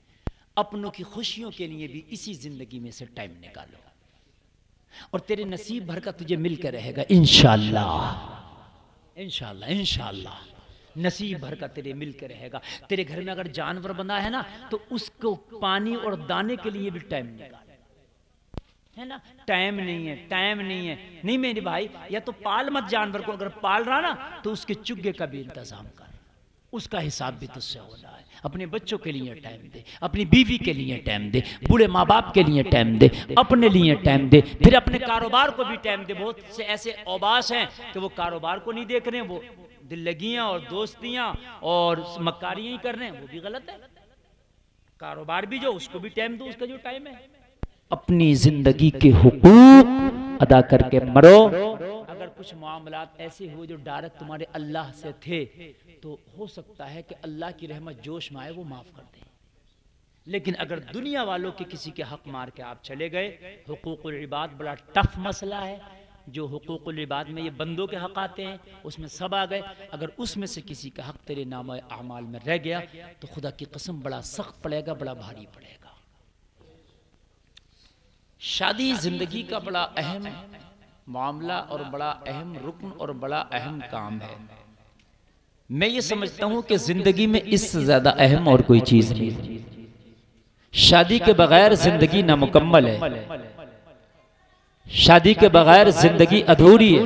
अपनों की खुशियों के लिए भी इसी जिंदगी में से टाइम निकालो, और तेरे नसीब भर का तुझे मिलकर रहेगा इंशाअल्लाह, इंशाअल्लाह, इंशाअल्लाह नसीब भर का तेरे मिलकर रहेगा। तेरे घर में अगर जानवर बंधा है ना, तो उसको पानी और दाने के लिए भी टाइम निकाल, है ना। टाइम नहीं है, टाइम नहीं है, नहीं मेरे भाई, या तो पाल मत जानवर को, अगर पाल रहा ना तो उसके चुग्गे का भी इंतजाम कर, उसका हिसाब भी तुझसे होना है। अपने बच्चों के लिए टाइम दे, अपनी बीवी के लिए टाइम दे, बूढ़े माँ बाप के लिए टाइम दे, अपने लिए टाइम दे, फिर अपने कारोबार को भी टाइम दे। बहुत से ऐसे औबास हैं कि वो कारोबार को नहीं देख रहे हैं, वो दिल्लगियाँ और दोस्तियाँ और मक्कारियाँ ही कर रहे हैं, वो भी गलत है। कारोबार भी जो, उसको भी टाइम दो, उसका जो टाइम है। अपनी जिंदगी के हुकूक अदा करके मरो। अगर कुछ मामलात ऐसे हुए जो डायरेक्ट तुम्हारे अल्लाह से थे, तो हो सकता है कि अल्लाह की रहमत जोश में आए, वो माफ कर दे। लेकिन अगर दुनिया वालों के किसी के हक मार के आप चले गए, हुकूकुल इबाद बड़ा टफ मसला है। जो हुकूकुल इबाद में ये बंदों के हक आते हैं, उसमें सब आ गए। अगर उसमें से किसी का हक तेरे नाम अमाल में रह गया, तो खुदा की कसम बड़ा सख्त पड़ेगा, बड़ा भारी पड़ेगा। शादी जिंदगी का बड़ा अहम मामला और बड़ा अहम रुकन और बड़ा अहम काम है। मैं ये समझता हूं कि जिंदगी में इससे ज्यादा अहम और कोई चीज नहीं। शादी के बगैर जिंदगी नामुकम्मल है, शादी के बगैर जिंदगी अधूरी है,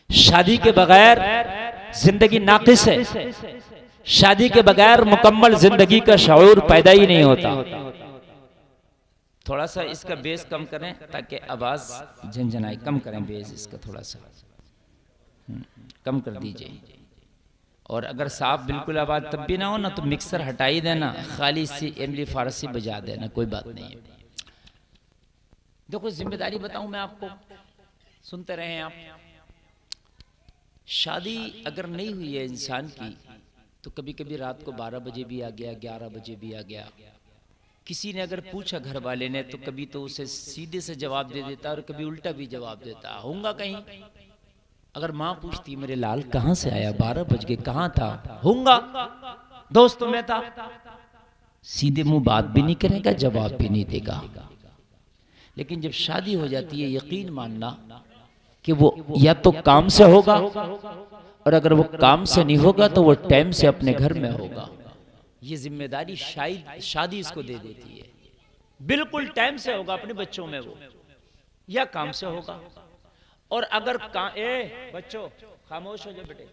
शादी के बगैर जिंदगी नाकिस है, शादी के बगैर मुकम्मल जिंदगी का शऊर पैदा ही नहीं होता। थोड़ा सा इसका बेस कम करें ताकि आवाज झंझनाई, कम करें बेस इसका, थोड़ा सा कम कर दीजिए। और अगर साफ बिल्कुल आवाज तब भी ना हो ना, तो मिक्सर हटा ही देना, खाली सी एमली फारसी बजा देना, कोई बात नहीं है। देखो जिम्मेदारी बताऊं मैं आपको, सुनते रहे आप। शादी अगर नहीं हुई है इंसान की, तो कभी कभी रात को 12 बजे भी आ गया, 11 बजे भी आ गया। किसी ने अगर पूछा घर वाले ने, तो कभी तो उसे सीधे से जवाब दे देता और कभी उल्टा भी जवाब देता, होऊंगा कहीं। अगर माँ पूछती मेरे लाल कहाँ से आया, 12 बज गए, कहाँ था, होऊंगा दोस्तों में था। सीधे मुंह बात भी नहीं करेगा, जवाब भी नहीं देगा। लेकिन जब शादी हो जाती है, यकीन मानना कि वो या तो काम से होगा, और अगर वो काम से नहीं होगा तो वो टाइम से अपने घर में होगा। ये जिम्मेदारी शायद शादी इसको दे देती है। बिल्कुल टाइम से होगा अपने बच्चों में वो, या काम से होगा। और अगर बच्चों खामोश हो जाओ बेटे,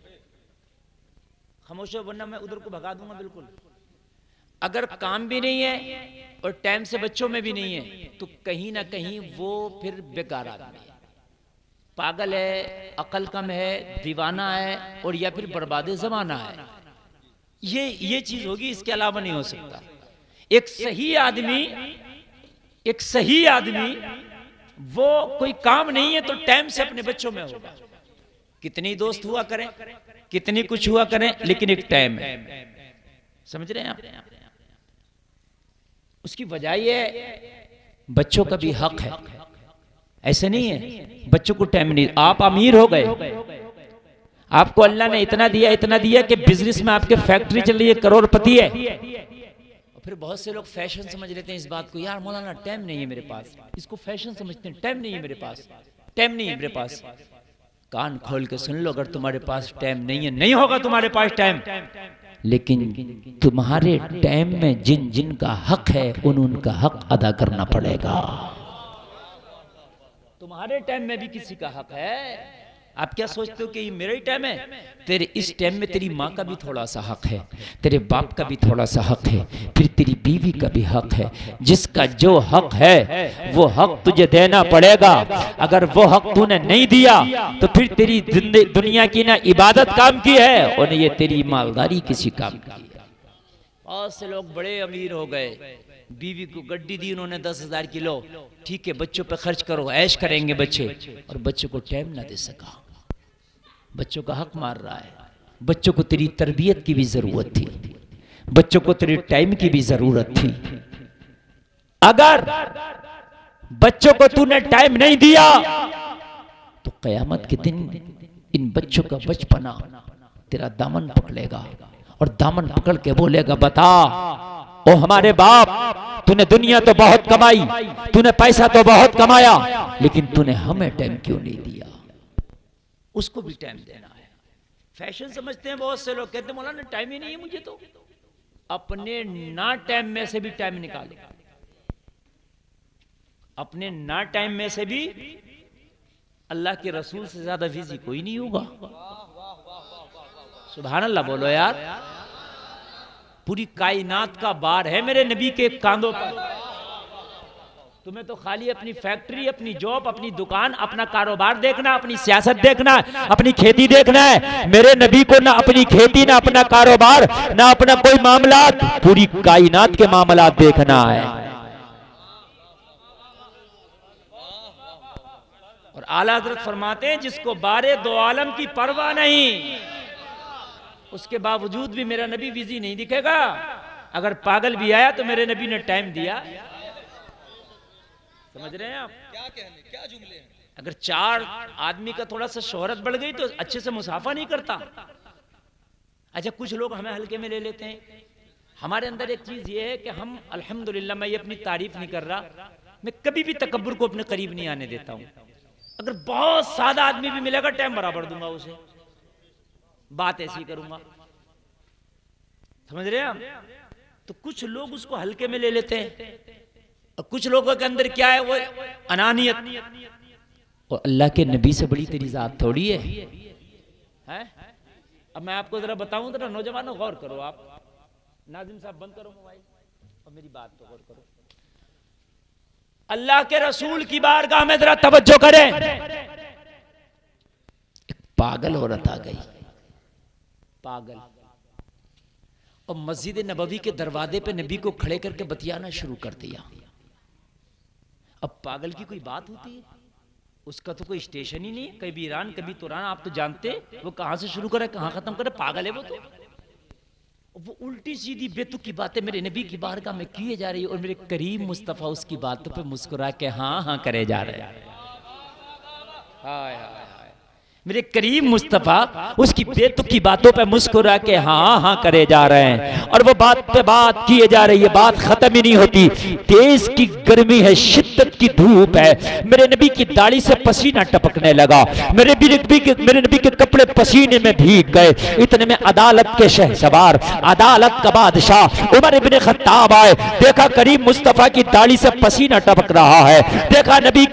खामोश हो, वरना मैं उधर को भगा दूंगा बिल्कुल। अगर काम भी नहीं है और टाइम से बच्चों में भी नहीं है, तो कहीं ना कहीं वो फिर बेकार आदमी है, पागल है, अकल कम है, दीवाना है, और या फिर बर्बाद जमाना है। ये चीज होगी, इसके अलावा नहीं हो सकता। एक सही आदमी वो कोई काम नहीं है तो टाइम से अपने बच्चों में होगा। कितनी दोस्त हुआ करें, कितनी कुछ हुआ करें, लेकिन एक टाइम है। समझ रहे हैं आप? उसकी वजह ये है, बच्चों का भी हक है। ऐसे नहीं है बच्चों को टाइम नहीं। आप अमीर हो गए, आपको अल्लाह ने इतना दिया कि बिजनेस में आपके फैक्ट्री चल रही है, करोड़पति है। और फिर बहुत से लोग फैशन समझ लेते हैं इस बात को, यार मौलाना टाइम नहीं है मेरे पास, इसको फैशन समझते हैं, टाइम नहीं है मेरे पास, टाइम नहीं है मेरे पास। कान खोल के सुन लो, अगर तुम्हारे पास टाइम नहीं है, नहीं होगा तुम्हारे पास टाइम, लेकिन तुम्हारे टाइम में जिन जिन का हक है उनका हक अदा करना पड़ेगा। तुम्हारे टाइम में भी किसी का हक है, आप क्या सोचते हो कि ये मेरा ही टाइम है? तेरे इस टाइम में तेरी माँ का भी थोड़ा सा हक है, तेरे बाप का भी थोड़ा सा हक है, फिर तेरी बीवी का भी हक है। जिसका जो हक है वो हक तुझे देना पड़ेगा। अगर वो हक तूने नहीं दिया तो फिर तेरी दुनिया की ना इबादत काम की है और ये तेरी मालदारी किसी काम की है। बहुत से लोग बड़े अमीर हो गए, बीवी को गड्डी दी उन्होंने 10,000 किलो, ठीक है बच्चों पे खर्च करो, ऐश करेंगे बच्चे, और बच्चों को टाइम ना दे सका, बच्चों का हक मार रहा है। बच्चों को तेरी तरबियत की भी जरूरत थी, बच्चों को तेरे टाइम की भी जरूरत थी। अगर बच्चों को तूने टाइम नहीं दिया तो कयामत के दिन इन बच्चों का बचपना तेरा दामन पकड़ेगा और दामन पकड़ के बोलेगा, बता ओ हमारे बाप, तूने दुनिया तो बहुत कमाई, तूने पैसा तो बहुत कमाया, लेकिन तूने हमें टाइम क्यों नहीं दिया? उसको भी टाइम देना है। फैशन समझते हैं बहुत से लोग, कहते हैं मौलाना टाइम ही नहीं है मुझे, तो अपने ना टाइम में से भी टाइम निकालो, अपने ना टाइम में से भी। अल्लाह के रसूल से ज्यादा बिजी कोई नहीं होगा। सुभान अल्लाह बोलो यार। पूरी कायनात का बार है मेरे नबी के कांधों पर। तुम्हें तो खाली अपनी फैक्ट्री, अपनी जॉब, अपनी दुकान, अपना कारोबार देखना, अपनी सियासत देखना, अपनी खेती देखना है। मेरे नबी को ना अपनी खेती, ना अपना कारोबार, ना अपना कोई मामला, पूरी कायनात के मामला देखना है। और आला हज़रत फरमाते हैं, जिसको बारे दो आलम की परवाह नहीं, उसके बावजूद भी मेरा नबी बिजी नहीं दिखेगा। अगर पागल भी आया तो मेरे नबी ने टाइम दिया। समझ रहे हैं आप? क्या कहने, क्या जुमले हैं। अगर 4 आदमी का थोड़ा सा शोहरत बढ़ गई तो अच्छे से मुसाफा नहीं करता। अच्छा, कुछ लोग हमें हल्के में ले लेते हैं। हमारे अंदर एक चीज ये है कि हम अल्हम्दुलिल्लाह, मैं ये अपनी तारीफ नहीं कर रहा, मैं कभी भी तकब्बुर को अपने करीब नहीं आने देता हूं। अगर बहुत सादा आदमी भी मिलेगा टाइम बराबर दूंगा उसे, बात ऐसी करूंगा। समझ रहे हैं आप? तो कुछ लोग उसको हल्के में ले लेते हैं और कुछ लोगों के अंदर क्या है, वो अनानियत। और अल्लाह के नबी से बड़ी तेरी जात थोड़ी है? अब मैं आपको जरा बताऊं, जरा नौजवानों गौर करो। आप नाजिम साहब बंद करो मोबाइल और मेरी बात तो गौर करो। अल्लाह के रसूल की बारगाह में जरा तवज्जो करें। एक पागल औरत आ गई, पागल, और मस्जिद नबवी के दरवाजे पे नबी को खड़े करके बतियाना शुरू कर दिया। अब पागल की कोई बात होती है? उसका तो कोई स्टेशन ही नहीं है, कभी ईरान कभी तुरान। आप तो जानते वो कहां से शुरू करे कहां खत्म करे। पागल है वो तो। वो उल्टी सीधी बेतुकी बातें मेरे नबी की बारगाह में किए जा रही है और मेरे करीम मुस्तफा उसकी बातों पे मुस्कुरा के हाँ हाँ करे जा रहे हैं। हाय हाय, मेरे करीम मुस्तफा उसकी बेतुकी बातों पे मुस्कुरा के हाँ हाँ करे जा रहे हैं। और वो बात पे बात किए जा रही है, बात खत्म ही नहीं होती। तेज की गर्मी है, शिद्दत की धूप है। मेरे नबी की दाढ़ी से पसीना टपकने लगा, मेरे नबी के कपड़े पसीने में भीग गए। इतने में अदालत के शहसवार, अदालत का बादशाह उमर इब्ने खत्ताब आए। देखा करीम मुस्तफा की दाढ़ी से पसीना टपक रहा है, देखा नबी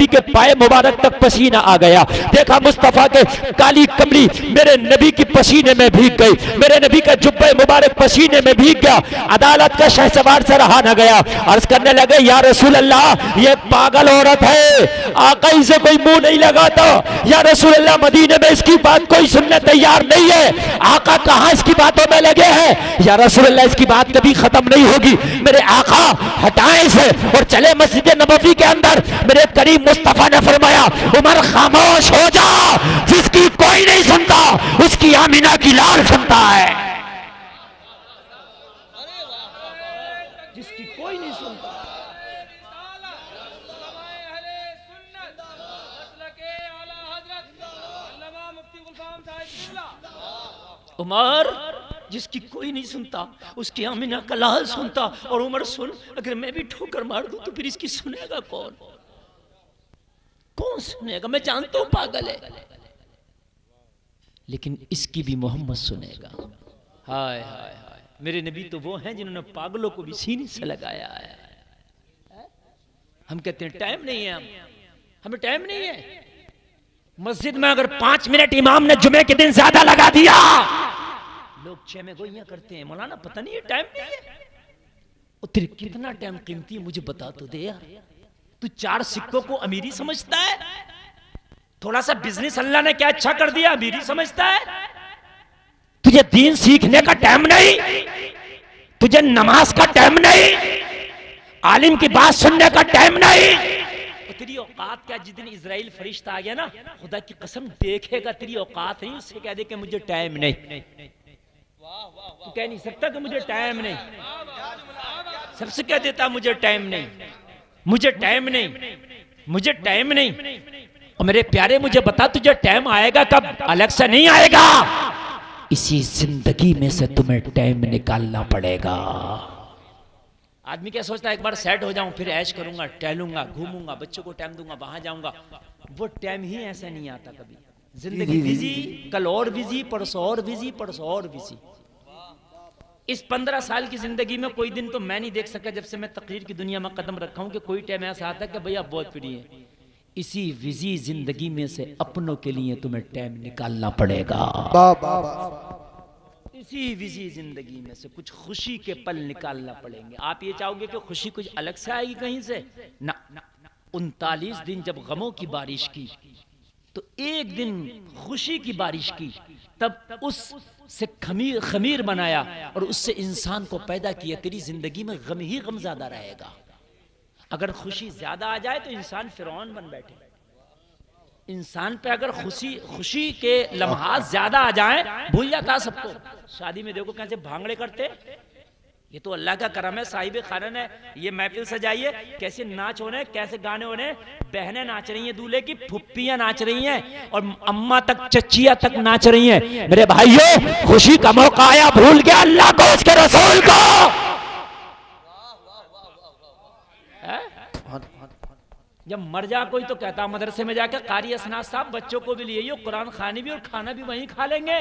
के पाए मुबारक तक पसीना आ गया, देखा मुस्तफा के काली कमली मेरे नबी की पसीने में भीग गई, मेरे नबी का जुब्बे मुबारक पसीने में भीग गया। अदालत का शहसवार से रहा न गया, अर्ज करने लगे या रसूल अल्लाह ये पागल औरत है, आका इसे कोई मुंह नहीं लगाता। या रसूल अल्लाह मदीने में इसकी बात कोई सुनने तैयार नहीं है, आका कहां इसकी बातों में लगे हैं। या रसूल अल्लाह इसकी बात कभी खत्म नहीं होगी। मेरे आका हटाए इसे और चले मस्जिद नबवी के अंदर। मेरे करीम मुस्तफा ने फरमाया उमर खामोश हो जा, जिसकी कोई नहीं सुनता उसकी आमीना की लाल सुनता है। जिसकी कोई नहीं सुनता। उमर जिसकी कोई नहीं सुनता उसकी आमीना का लाल सुनता। और उमर सुन, अगर मैं भी ठोकर मार दूं तो फिर इसकी सुनेगा कौन? कौन सुनेगा? मैं जानता हूं पागल है, लेकिन इसकी भी मोहम्मद सुनेगा। हाय हाय हाय, मेरे नबी तो वो हैं जिन्होंने पागलों को भी सीने से लगाया है। हम कहते हैं टाइम नहीं है, हमें टाइम नहीं है। मस्जिद में अगर 5 मिनट इमाम ने जुमे के दिन ज्यादा लगा दिया, लोग छह में गोइयां करते हैं। मौलाना पता नहीं ये टाइम नहीं है। तेरे कितना टाइम कीमती है मुझे बता तो दे यार। तू 4 सिक्कों को अमीरी समझता है? थोड़ा सा बिजनेस अल्लाह ने क्या अच्छा कर दिया, अमीरी समझता है? तुझे दीन सीखने का टाइम नहीं, तुझे नमाज का टाइम नहीं, आलिम की बात सुनने का टाइम नहीं। तेरी औकात क्या? जिस दिन इजराइल फरिश्ता आ गया ना, खुदा की कसम देखेगा तेरी औकात नहीं, उससे कह दे कि मुझे टाइम नहीं। तू कह नहीं सकता कि मुझे टाइम नहीं। सबसे कह देता मुझे टाइम नहीं, मुझे टाइम नहीं, मुझे टाइम नहीं। और मेरे प्यारे मुझे बता तुझे टाइम आएगा कब? अलग से नहीं आएगा, इसी जिंदगी में से तुम्हें टाइम निकालना पड़ेगा। आदमी क्या सोचता है एक बार सेट हो जाऊं फिर ऐश करूंगा, टहलूंगा, घूमूंगा, बच्चों को टाइम दूंगा, वहां जाऊंगा। वो टाइम ही ऐसा नहीं आता कभी। जिंदगी बिजी, कल और बिजी, परसों और बिजी, परसों और बिजी। इस 15 साल की जिंदगी में कोई दिन तो मैं नहीं देख सका जब से मैं तकरीर की दुनिया में कदम रखा हूं कि कोई टाइम ऐसा आता है कि भैया बहुत फ्री है। इसी बिजी जिंदगी में से अपनों के लिए तुम्हें टाइम निकालना पड़ेगा। इसी बिजी जिंदगी में से कुछ खुशी के पल निकालना पड़ेंगे। आप ये चाहोगे कि खुशी कुछ अलग से आएगी कहीं से? ना। 39 दिन जब गमों की बारिश की तो एक दिन खुशी की बारिश की, तब उस से खमीर बनाया और उससे इंसान को पैदा किया। तेरी जिंदगी में गम ही गम ज्यादा रहेगा। अगर खुशी ज्यादा आ जाए तो इंसान फिरौन बन बैठे। इंसान पे अगर खुशी के लम्हात ज्यादा आ जाएं, भूल जाता सबको। शादी में देखो कैसे भांगड़े करते, ये तो अल्लाह का करम है, साहिब खाना ने ये महफिल सजाई है, कैसे नाच होने, कैसे गाने होने। बहनें नाच रही हैं, दूल्हे की फुप्पियां नाच रही हैं, और अम्मा तक, चचिया तक नाच रही हैं। मेरे भाइयों, खुशी का मौका आया, भूल गया अल्लाह को, उसके रसूल को। जब मर जा कोई तो कहता मदरसे में जाकर कारी असनाद साहब बच्चों को भी लिए कुरान खानी भी और खाना भी वहीं खा लेंगे।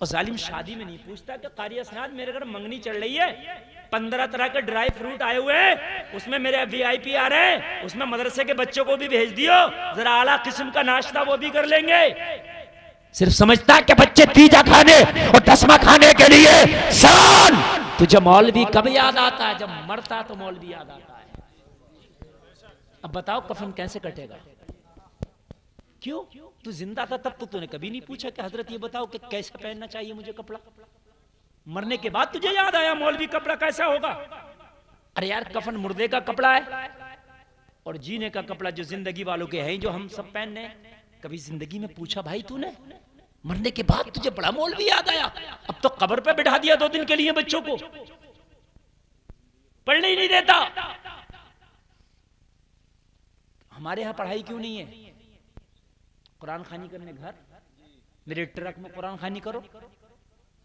और जालिम शादी में नहीं पूछता कि कारी असनाद मेरे घर मंगनी चल रही है, 15 तरह के ड्राई फ्रूट आए हुए हैं, उसमें मेरे VIP आ रहे हैं, उसमें मदरसे के बच्चों को भी भेज दियो, जरा आला किस्म का नाश्ता वो भी कर लेंगे। सिर्फ समझता कि बच्चे तीजा खाने और 10वां खाने के लिए सान। तुझे मौलवी कब याद आता है? जब मरता तो मौलवी याद आता है। अब बताओ कफन कैसे कटेगा? क्यों? तू जिंदा था तब तो तूने कभी नहीं पूछा कि हजरत ये बताओ कि कैसा पहनना चाहिए मुझे कपड़ा। मरने के बाद तुझे याद आया मौलवी कपड़ा कैसा होगा। अरे यार, कफन मुर्दे का कपड़ा है और जीने का कपड़ा जो जिंदगी वालों के हैं, जो हम सब पहनने। कभी जिंदगी में पूछा भाई तूने? मरने के बाद तुझे बड़ा मौलवी याद आया। अब तो कब्र पे बिठा दिया 2 दिन के लिए बच्चों को, पढ़ने ही नहीं देता। हमारे यहां पढ़ाई क्यों नहीं है? कुरान खानी करने घर, मेरे ट्रक में कुरान खानी करो,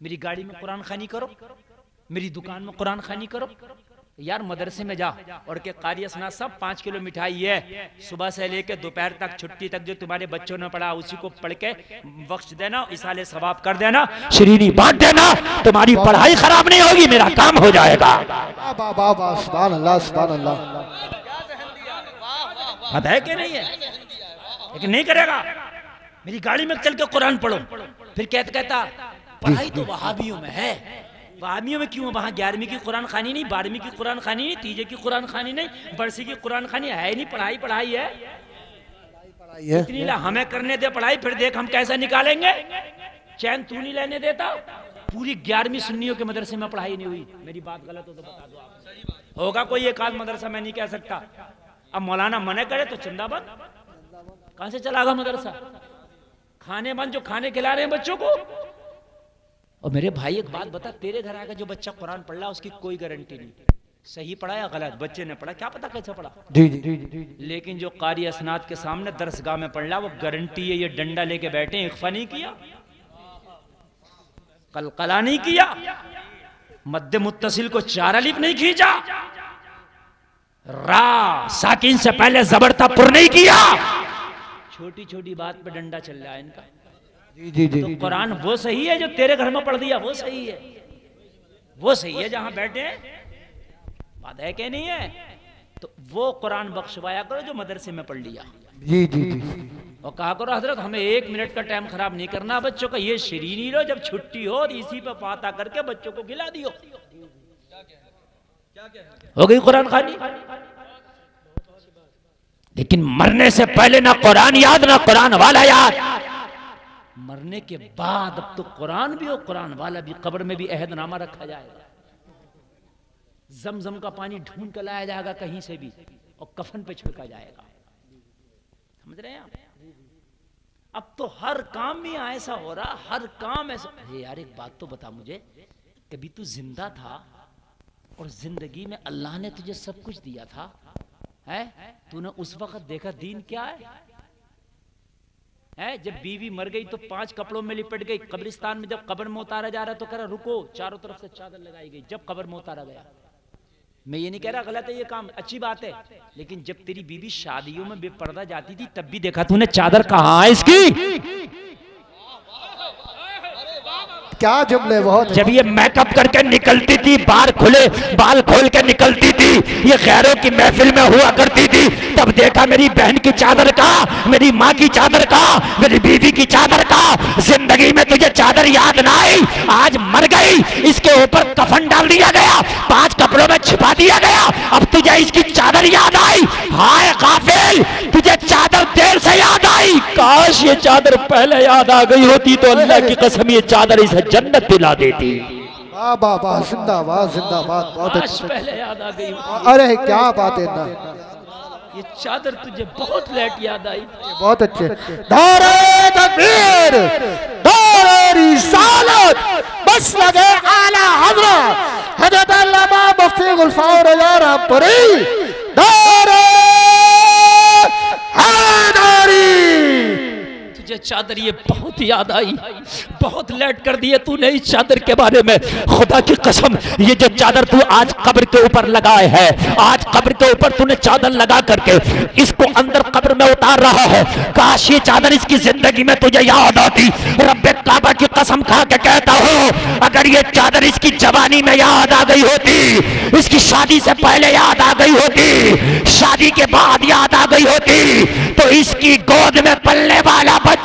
मेरी गाड़ी में कुरान खानी करो, मेरी दुकान में कुरान खानी करो। यार मदरसे में जा और के कारी असनाद साहब 5 किलो मिठाई है, सुबह से लेकर दोपहर तक, छुट्टी तक जो तुम्हारे बच्चों ने पढ़ा उसी को पढ़ के बख्श देना, इसाले सवाब कर देना, श्रीनी बांट देना, तुम्हारी पढ़ाई खराब नहीं होगी, मेरा काम हो जाएगा। सुभान अल्लाह, सुभान अल्लाह। हद है कि नहीं है? लेकिन नहीं करेगा। मेरी गाड़ी में चल के कुरान पढ़ो, फिर कहता पढ़ाई तो वहाबियों में है। वहाबियों में क्यों? वहां 11वीं की कुरान खानी नहीं, 12वीं की कुरान खानी नहीं, तीजे की कुरान खानी नहीं, बरसी की कुरान खानी है नहीं। पढ़ाई पढ़ाई है, इतनी हमें करने दे पढ़ाई, फिर देख हम कैसा निकालेंगे। चैन तू नहीं लेने देता। पूरी 11वीं सुन्नियों के मदरसे में पढ़ाई नहीं हुई। मेरी बात गलत हो तो बता दो आप। होगा कोई एक आध मदरसा, मैं नहीं कह सकता। अब मौलाना मना करे तो चंदा बंद, कहां से चलागा मदरसा? खाने बंद जो खाने खिला रहे हैं बच्चों को। और मेरे भाई एक बात बता, तेरे घर आकर जो बच्चा कुरान पढ़ रहा है उसकी कोई गारंटी नहीं, सही पढ़ा या गलत। बच्चे ने पढ़ा, क्या पता कैसे पढ़ा। जी जी जी। लेकिन जो कारी असनाद के सामने दरसगाह में पढ़ रहा, वो गारंटी है ये डंडा लेके बैठे, इख्फा नहीं किया, कलकला नहीं किया, मद्दे मुत्तसिल को 4 अलिफ नहीं खींचा, रा साकिन से पहले जबरता पुर नहीं किया। छोटी छोटी बात पे डंडा चल रहा है इनका। जी जी जी। तो कुरान वो सही है जो तेरे घर में पढ़ दिया, वो सही है, वो सही है जहां बैठे। बात है कि नहीं है? तो वो कुरान बख्शवाया करो जो मदरसे में पढ़ लिया। जी जी जी। और कहा करो हजरत हमें 1 मिनट का टाइम खराब नहीं करना बच्चों का, ये शरीरी लो, जब छुट्टी हो तो इसी पे पाता करके बच्चों को खिला दियो। हो गई कुरान खानी। लेकिन मरने से पहले ना कुरान याद ना कुरान वाला याद, मरने के बाद अब तो कुरान भी हो कुरान वाला भी। कब्र में भी अहदनामा रखा जाएगा, जमजम का पानी ढूंढ कर लाया जाएगा कहीं से भी और कफन पे छिड़का जाएगा। समझ रहे हैं आप? अब तो हर काम में ऐसा हो रहा, हर काम ऐसा। यार एक बात तो बता मुझे, कभी तू जिंदा था और जिंदगी में अल्लाह ने तुझे सब कुछ दिया था, है? तूने उस वक्त देखा दीन क्या है? जब बीवी मर गई तो 5 कपड़ों में लिपट गई, कब्रिस्तान में जब कब्र में उतारा जा रहा तो कह रहा रुको, चारों तरफ से चादर लगाई गई, जब कब्र में उतारा गया। मैं ये नहीं कह रहा गलत है ये काम, अच्छी बात है, लेकिन जब तेरी बीवी शादियों में बेपर्दा जाती थी तब भी देखा तूने चादर कहाँ है इसकी? क्या जुमले, बहुत जब ये मेकअप करके निकलती थी, बाल खोल के निकलती थी, ये गैरों की महफिल में हुआ करती थी, तब देखा मेरी बहन की चादर का, मेरी माँ की चादर का, मेरी बीवी की चादर का। जिंदगी में तुझे चादर याद ना आई, आज मर गई, इसके ऊपर कफन डाल दिया गया, 5 कपड़ों में छिपा दिया गया, अब तुझे इसकी चादर याद आई। हाय गाफिल, तुझे चादर देर से याद आई। काश ये चादर पहले याद आ गई होती तो अल्लाह की कसम ये चादर इसे जन्नत दिला देती। वाह वाह वाह, जिंदाबाद जिंदाबाद, बहुत अच्छा। पहले याद आ गई। अरे क्या बात है ना, ये चादर तुझे बहुत लेट याद आई। बहुत अच्छे। नारे तकबीर, नारे रिसालत, बस लगे आला हज़रत हज़रत अल्लामा मुफ्ती गुलफाम रज़ा रामपुरी। नारे हैदरी। तुझे चादर ये बहुत याद आई, बहुत लेट कर दिए तूने इस चादर के बारे में। खुदा की कसम, ये जो चादर तू आज कब्र के ऊपर लगाए है, आज कब्र के ऊपर तूने चादर लगा करके इसको अंदर कब्र में उतार रहा है, काश ये चादर इसकी जिंदगी में तुझे याद आती। रब्बे काबा की कसम खा के कहता हूँ, अगर ये चादर इसकी जवानी में याद आ गई होती, इसकी शादी से पहले याद आ गई होती, शादी के बाद याद आ गई होती, तो इसकी गोद में पलने वाला बच्चा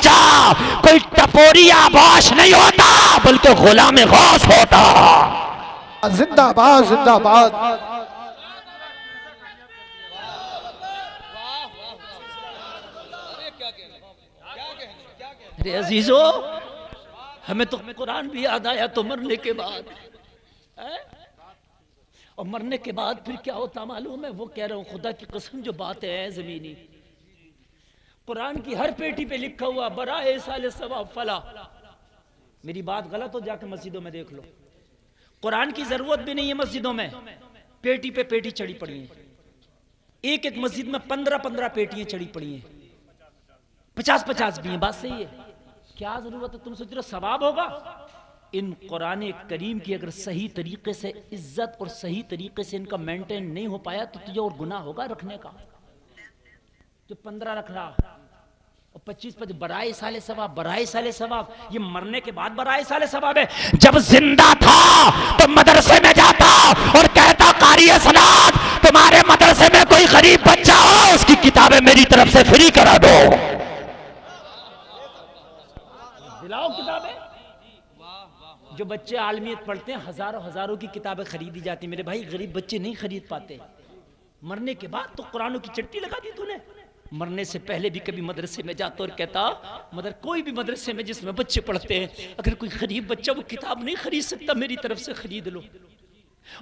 कोई टपोरी आबाश नहीं होता, बल्कि गुलाम गौस होता। जिंदाबाद जिंदाबाद। अरे अजीजो, हमें तो कुरान भी याद आया तो मरने के बाद है? और मरने के बाद फिर क्या होता मालूम है? वो कह रहा हूं खुदा की कसम, जो बात है जमीनी, कुरान की हर पेटी पे लिखा हुआ बराए साले सवाब फला। मेरी बात गलत हो जाके मस्जिदों में देख लो, कुरान की जरूरत भी नहीं है मस्जिदों में, पेटी पे पेटी चढ़ी पड़ी है। एक एक मस्जिद में 15-15 पेटियां चढ़ी पड़ी हैं, 50-50 भी हैं। बात सही है, क्या जरूरत है? तुम सोच रहे हो सवाब होगा? इन कुरान करीम की अगर सही तरीके से इज्जत और सही तरीके से इनका मेंटेन नहीं हो पाया तो तुझे और गुनाह होगा रखने का। जो 15 रख रहा और 25 बराए साले सवाब, बराए साले सवाब, ये मरने के बाद बराए साले सवाब है। जब जिंदा था तो मदरसे में जाता और कहता कारी सलात, तुम्हारे मदरसे में कोई गरीब बच्चा हो उसकी किताबें मेरी तरफ से फ्री करा दो, दिलाओ किताबें। जो बच्चे आलमियत पढ़ते हैं हजारों की किताबें खरीदी जाती। मेरे भाई गरीब बच्चे नहीं खरीद पाते। मरने के बाद तो कुरानों की चट्टी लगा दी तूने। मरने से पहले भी कभी मदरसे में जाता और कहता कोई भी मदरसे में जिसमें बच्चे पढ़ते हैं, अगर कोई गरीब बच्चा वो किताब नहीं खरीद सकता मेरी तरफ से खरीद लो।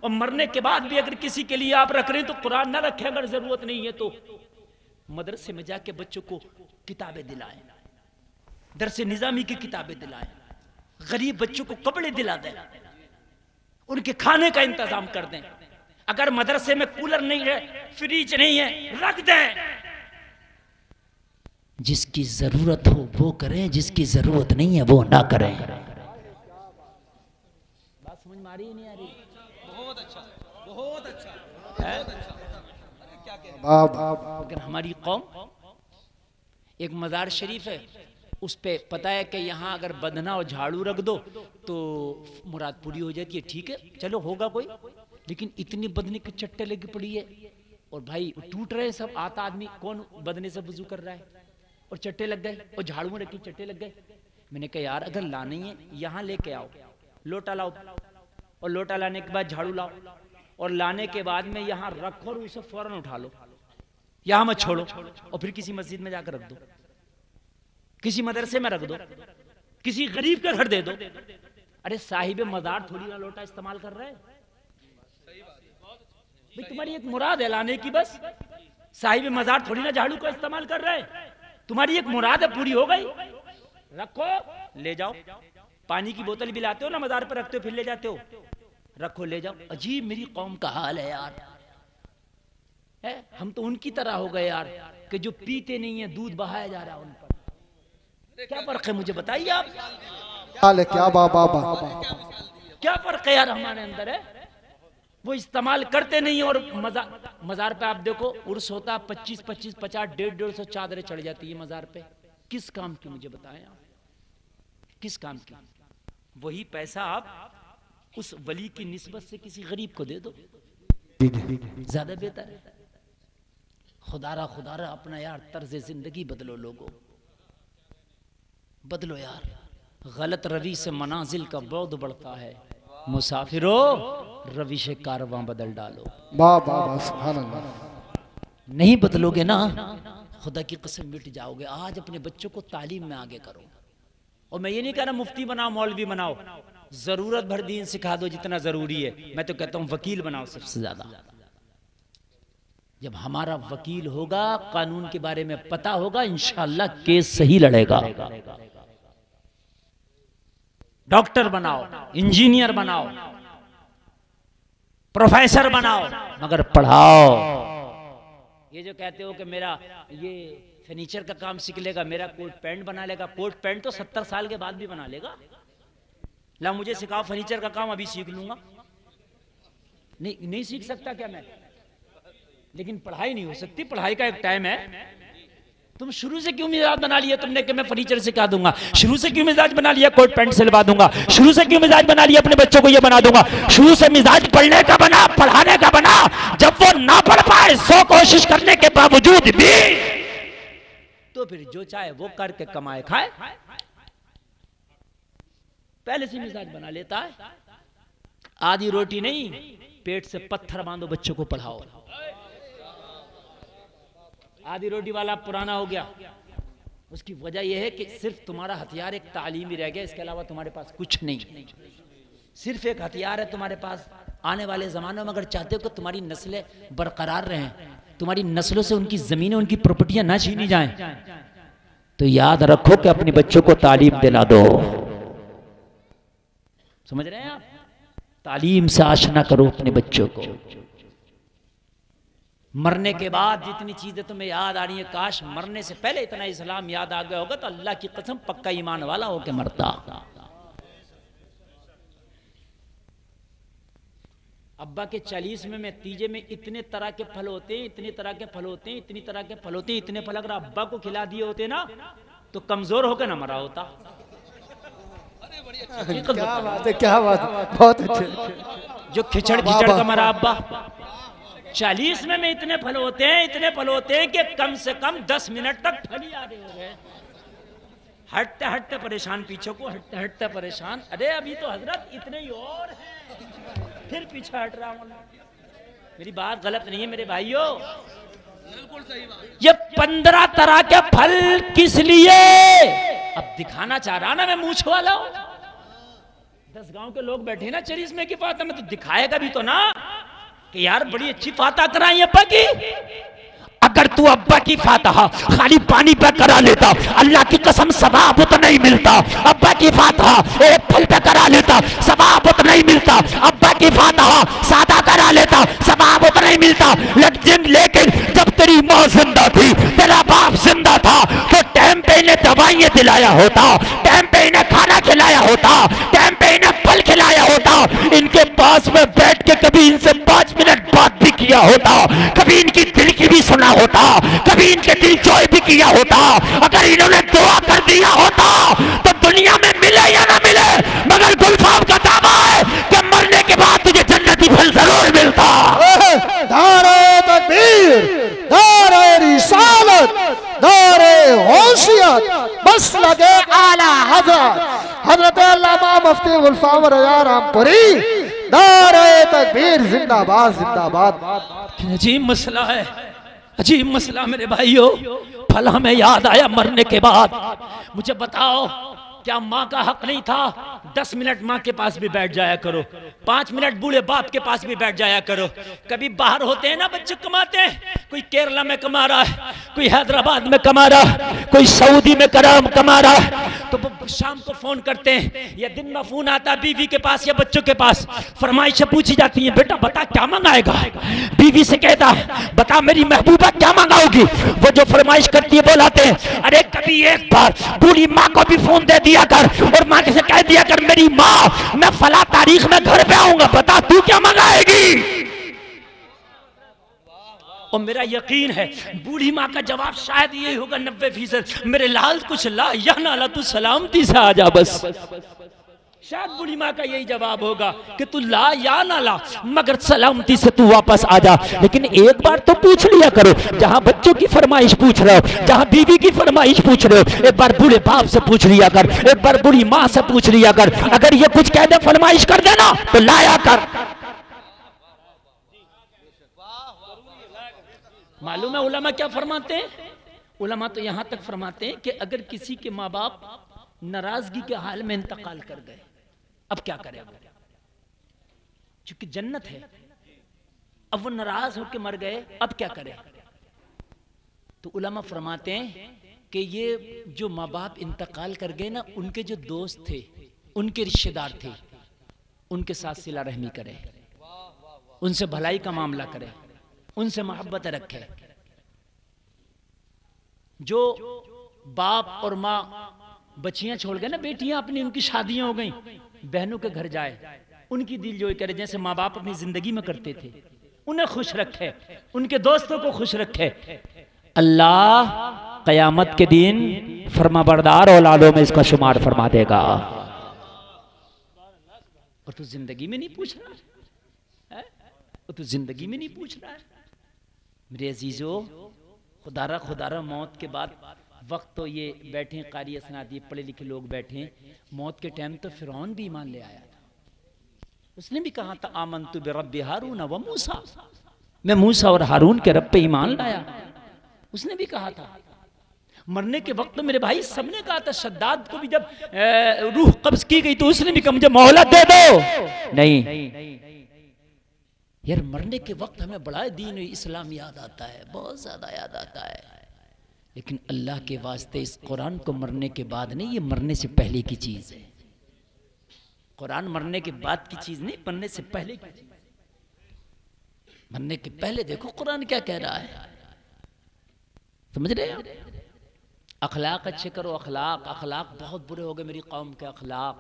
और मरने के बाद भी अगर किसी के लिए आप रख रहे हैं तो कुरान ना रखें, अगर जरूरत नहीं है तो मदरसे में जाके बच्चों को किताबें दिलाएं, दरसे निजामी की किताबें दिलाएं, गरीब बच्चों को कपड़े दिला दें, उनके खाने का इंतजाम कर दें। अगर मदरसे में कूलर नहीं है, फ्रिज नहीं है, रख दें। जिसकी जरूरत हो वो करें, जिसकी जरूरत नहीं है वो ना करें। बात समझ में आ रही नहीं आ रही? बहुत अच्छा, बहुत अच्छा, बहुत अच्छा। अरे क्या कह अगर हमारी कौम, एक मज़ार शरीफ है, उस पे पता है कि यहाँ अगर बंधना और झाड़ू रख दो तो मुराद पूरी हो जाती है, ठीक है चलो होगा कोई, लेकिन इतनी बदने की चट्टे लगी पड़ी है और भाई टूट रहे सब। आता आदमी कौन बदने से वजू कर रहा है? और चट्टे लग गए और झाड़ू में रखी चट्टे लग गए। मैंने कहा यार अगर लानी है यहाँ लेके आओ, लोटा लाओ और लोटा लाने के बाद झाड़ू लाओ और लाने के बाद में यहाँ रखो और उसे फौरन उठा लो, यहाँ मत छोड़ो और फिर किसी मस्जिद में जाकर रख दो, किसी मदरसे में रख दो, किसी गरीब के घर दे दो। अरे साहिब मज़ार थोड़ी ना लोटा इस्तेमाल कर रहे हैं भाई, तुम्हारी एक मुराद है लाने की, बस साहिब मज़ार थोड़ी ना झाड़ू का इस्तेमाल कर रहे हैं, तुम्हारी एक मुराद है पूरी हो गई, रखो ले जाओ। पानी की बोतल भी लाते हो ना मज़ार पर रखते हो फिर ले जाते हो, रखो ले जाओ। अजीब मेरी कौम का हाल है यार, है हम तो उनकी तरह हो गए यार कि जो पीते नहीं है, दूध बहाया जा रहा है उन पर। क्या फर्क है मुझे बताइए आप, क्या बाबा क्या फर्क है यार हमारे अंदर है। वो इस्तेमाल करते नहीं और मज़ार पे आप देखो उर्स होता 25, 50, 150 चादरें चढ़ जाती है मज़ार पे, किस काम की मुझे बताएं आप, किस काम की। वही पैसा आप उस वली की निस्बत से किसी गरीब को दे दो, ज्यादा बेहतर है। खुदारा खुदारा अपना यार तर्ज जिंदगी बदलो, लोगों बदलो यार। गलत रवि से मनाजिल का बौद बढ़ता है, मुसाफिरो रविश कारवां बदल डालो। सुभान अल्लाह। नहीं बदलोगे ना खुदा की कसम मिट जाओगे। आज अपने बच्चों को तालीम में आगे करो, और मैं ये नहीं कह रहा मुफ्ती बनाओ मौलवी बनाओ, जरूरत भर दीन सिखा दो जितना जरूरी है। मैं तो कहता हूं वकील बनाओ सबसे ज्यादा। जब हमारा वकील होगा, कानून के बारे में पता होगा, इंशाअल्लाह केस सही लड़ेगा। डॉक्टर बनाओ, इंजीनियर बनाओ, प्रोफेसर बनाओ, मगर पढ़ाओ। ये जो कहते हो कि मेरा ये फर्नीचर का काम सीख लेगा, मेरा कोट पैंट बना लेगा, कोट पैंट तो 70 साल के बाद भी बना लेगा। ला मुझे सिखाओ फर्नीचर का काम, अभी सीख लूंगा। नहीं सीख सकता क्या मैं? लेकिन पढ़ाई नहीं हो सकती, पढ़ाई का एक टाइम है। तुम शुरू से क्यों मिजाज बना लिया तुमने कि मैं फर्नीचर सिखा दूंगा? शुरू से क्यों मिजाज बना लिया कोट पैंट सिलवा दूंगा? शुरू से क्यों मिजाज बना लिया अपने बच्चों को ये बना दूंगा? शुरू से मिजाज पढ़ने का बना, पढ़ाने का बना। जब वो ना पढ़ पाए 100 कोशिश करने के बावजूद भी, तो फिर जो चाहे वो करके कमाए खाए। पहले से मिजाज बना लेता है। आधी रोटी नहीं, पेट से पत्थर बांधो, बच्चों को पढ़ाओ। आधी रोटी वाला पुराना हो गया, उसकी वजह यह है कि सिर्फ तुम्हारा हथियार एक तालीम ही रह गया, इसके अलावा तुम्हारे पास कुछ नहीं। सिर्फ एक हथियार है तुम्हारे पास। आने वाले जमानों में अगर चाहते हो कि तुम्हारी नस्लें बरकरार रहें, तुम्हारी नस्लों से उनकी जमीनें, उनकी प्रॉपर्टियां ना छीनी जाएं, तो याद रखो कि अपने बच्चों को तालीम दिला दो। समझ रहे हैं आप? तालीम से आशना करो अपने बच्चों को। मरने के बाद जितनी चीजें तुम्हें याद आ रही है, काश मरने से पहले इतना इस्लाम याद आ गया होगा, तो अल्लाह की कसम पक्का ईमान वाला होके मरता। अब्बा के 40 में तीजे में इतने तरह के फल होते हैं, इतने तरह के फल होते हैं, इतनी तरह के फल होते हैं, इतने फल अगर अब्बा को खिला दिए होते ना, तो कमजोर होकर ना मरा होता। क्या बात है, क्या बात है, बहुत अच्छे। जो खिचड़ खिचड़ का मरा अब्बा। 40 में इतने फल होते हैं, इतने फल होते हैं कि कम से कम 10 मिनट तक फली आ रहे हो गए। हटते हटते परेशान, पीछे को हटते हटते परेशान। अरे अभी तो हजरत इतने ही और हैं, फिर पीछे हट रहा हूं। मेरी बात गलत नहीं है मेरे भाइयों, बिल्कुल सही बात। ये 15 तरह के फल किस लिए? अब दिखाना चाह रहा ना मैं मूछ वाला हूं। 10 गांव के लोग बैठे ना चरिश्मे की फातह में, तो दिखाएगा भी तो ना कि यार बड़ी अच्छी फातह कराई अब्बा की। अगर तू अब्बा की फातह खाली पानी पे करा लेता, अल्लाह की कसम सवाब उतना ही मिलता। अब्बा की फातह एक फल पे करा लेता, सवाब उतना ही मिलता। अब्बा की फातह सादा करा लेता, सवाब उतना ही मिलता। लेकिन जब तेरी माँ जिंदा थी, तेरा बाप जिंदा था, तो टाइम पे इन्हें दवाइयां दिलाया होता, टाइम पे इन्हें खाना खिलाया होता, टाइम पे इन्हें फल खिलाया होता। इनके पास में बैठ के कभी इनसे 5 मिनट बात भी किया होता, कभी इनकी दिल की भी सुना होता, कभी इनके दिल जोए भी किया होता। अगर इन्होंने दुआ कर दिया होता तो दुनिया में मिले या ना मिले, मगर गुलफाम का दावा है कि मरने के बाद तुझे जन्नती फल जरूर मिलता। नारे तकबीर, नारे रिसालत, नारे गौसियत बस लगे आला हजरत हजरत अल्लामा मुफ्ती गुलफाम रज़ा रामपुरी नारे तकबीर जिंदाबाद जिंदाबाद। अजीब मसला है, अजीब मसला मेरे भाइयों। फल हमें याद आया मरने के बाद, मुझे बताओ क्या माँ का हक नहीं था? 10 मिनट माँ के पास भी बैठ जाया करो, 5 मिनट बूढ़े बाप के पास भी बैठ जाया करो। कभी बाहर होते हैं ना बच्चे कमाते हैं, कोई केरला में कमा रहा है, कोई हैदराबाद में कमा रहा है, कोई सऊदी में कमा रहा है, तो शाम को फोन करते हैं या दिन में फोन आता है बीवी के पास या बच्चों के पास, फरमाइशें पूछी जाती हैं, बेटा बता क्या मंगाएगा? बीवी से कहता बता मेरी महबूबा क्या मंगाओगी? वो जो फरमाइश करती है बोलाते हैं, अरे कभी एक बार बूढ़ी माँ को भी फोन दे दिया कर और माँ से कह दिया कर मेरी माँ मैं फला तारीख में घर पे आऊंगा, बता तू क्या मंगाएगी? और मेरा यकीन है बूढ़ी माँ का जवाब शायद ये होगा 90%, मेरे लाल कुछ ला या ना ला, तू सलामती से आ जा बस। शायद बूढ़ी माँ का यही जवाब होगा कि तू ला या ना ला मगर सलामती से तू वापस आ जा। लेकिन एक बार तो पूछ लिया करो, जहां बच्चों की फरमाइश पूछ रहे हो, जहां बीवी की फरमाइश पूछ रहे हो, एक बार बूढ़े बाप से पूछ लिया कर, एक बार बूढ़ी माँ से पूछ लिया कर। अगर ये कुछ कह दे फरमाइश कर देना तो लाया कर। मालूम है उलमा क्या फरमाते हैं? उलमा तो यहां तक फरमाते हैं कि अगर किसी के माँ बाप नाराजगी के हाल में इंतकाल कर गए, अब क्या करें? क्योंकि जन्नत है, अब वो नाराज होकर मर गए, अब क्या करें? तो उलमा फरमाते हैं कि ये जो माँ बाप इंतकाल कर गए ना, उनके जो दोस्त थे, उनके रिश्तेदार थे, उनके साथ सिला रहमी करें, उनसे भलाई का मामला करें, उनसे मोहब्बत रखे। जो बाप और माँ बच्चियां छोड़ गए ना, बेटियां अपनी, उनकी शादियां हो गई, बहनों के घर जाए, उनकी दिल जोई करे जैसे माँ बाप अपनी जिंदगी में करते थे, उन्हें खुश रखे, उनके दोस्तों को खुश रखे। अल्लाह कयामत के दिन फरमाबरदार औलादों में इसका शुमार फरमा देगा। और तू जिंदगी में नहीं पूछ रहा है, और तू जिंदगी में नहीं पूछ रहा है। मेरे अजीजों, खुदारा मौत के बाद वक्त तो ये बैठे कारी असनादी पढ़े लिखे लोग बैठे, मौत के टाइम तो फिरौन भी ईमान ले आया था, उसने भी कहा था आमन्तु बिरब्बि हारून व मूसा, मैं मूसा और हारून के रब पे ईमान लाया, उसने भी कहा था। मरने के वक्त तो मेरे भाई सबने कहा था, शद्दाद को भी जब रूह कब्ज की गई तो उसने भी कहा मुझे मोहलत दे दो। नहीं यार, मरने के वक्त हमें बड़ा दीन इस्लाम याद आता है, बहुत ज्यादा याद आता है, लेकिन अल्लाह के वास्ते इस कुरान को मरने के बाद नहीं, ये मरने से पहले की चीज है। कुरान मरने के बाद की चीज नहीं, मरने से पहले की चीज। मरने के पहले देखो कुरान क्या कह रहा है, समझ रहे हो? अखलाक अच्छे करो, अखलाक बहुत बुरे हो गए मेरी कौम के अखलाक।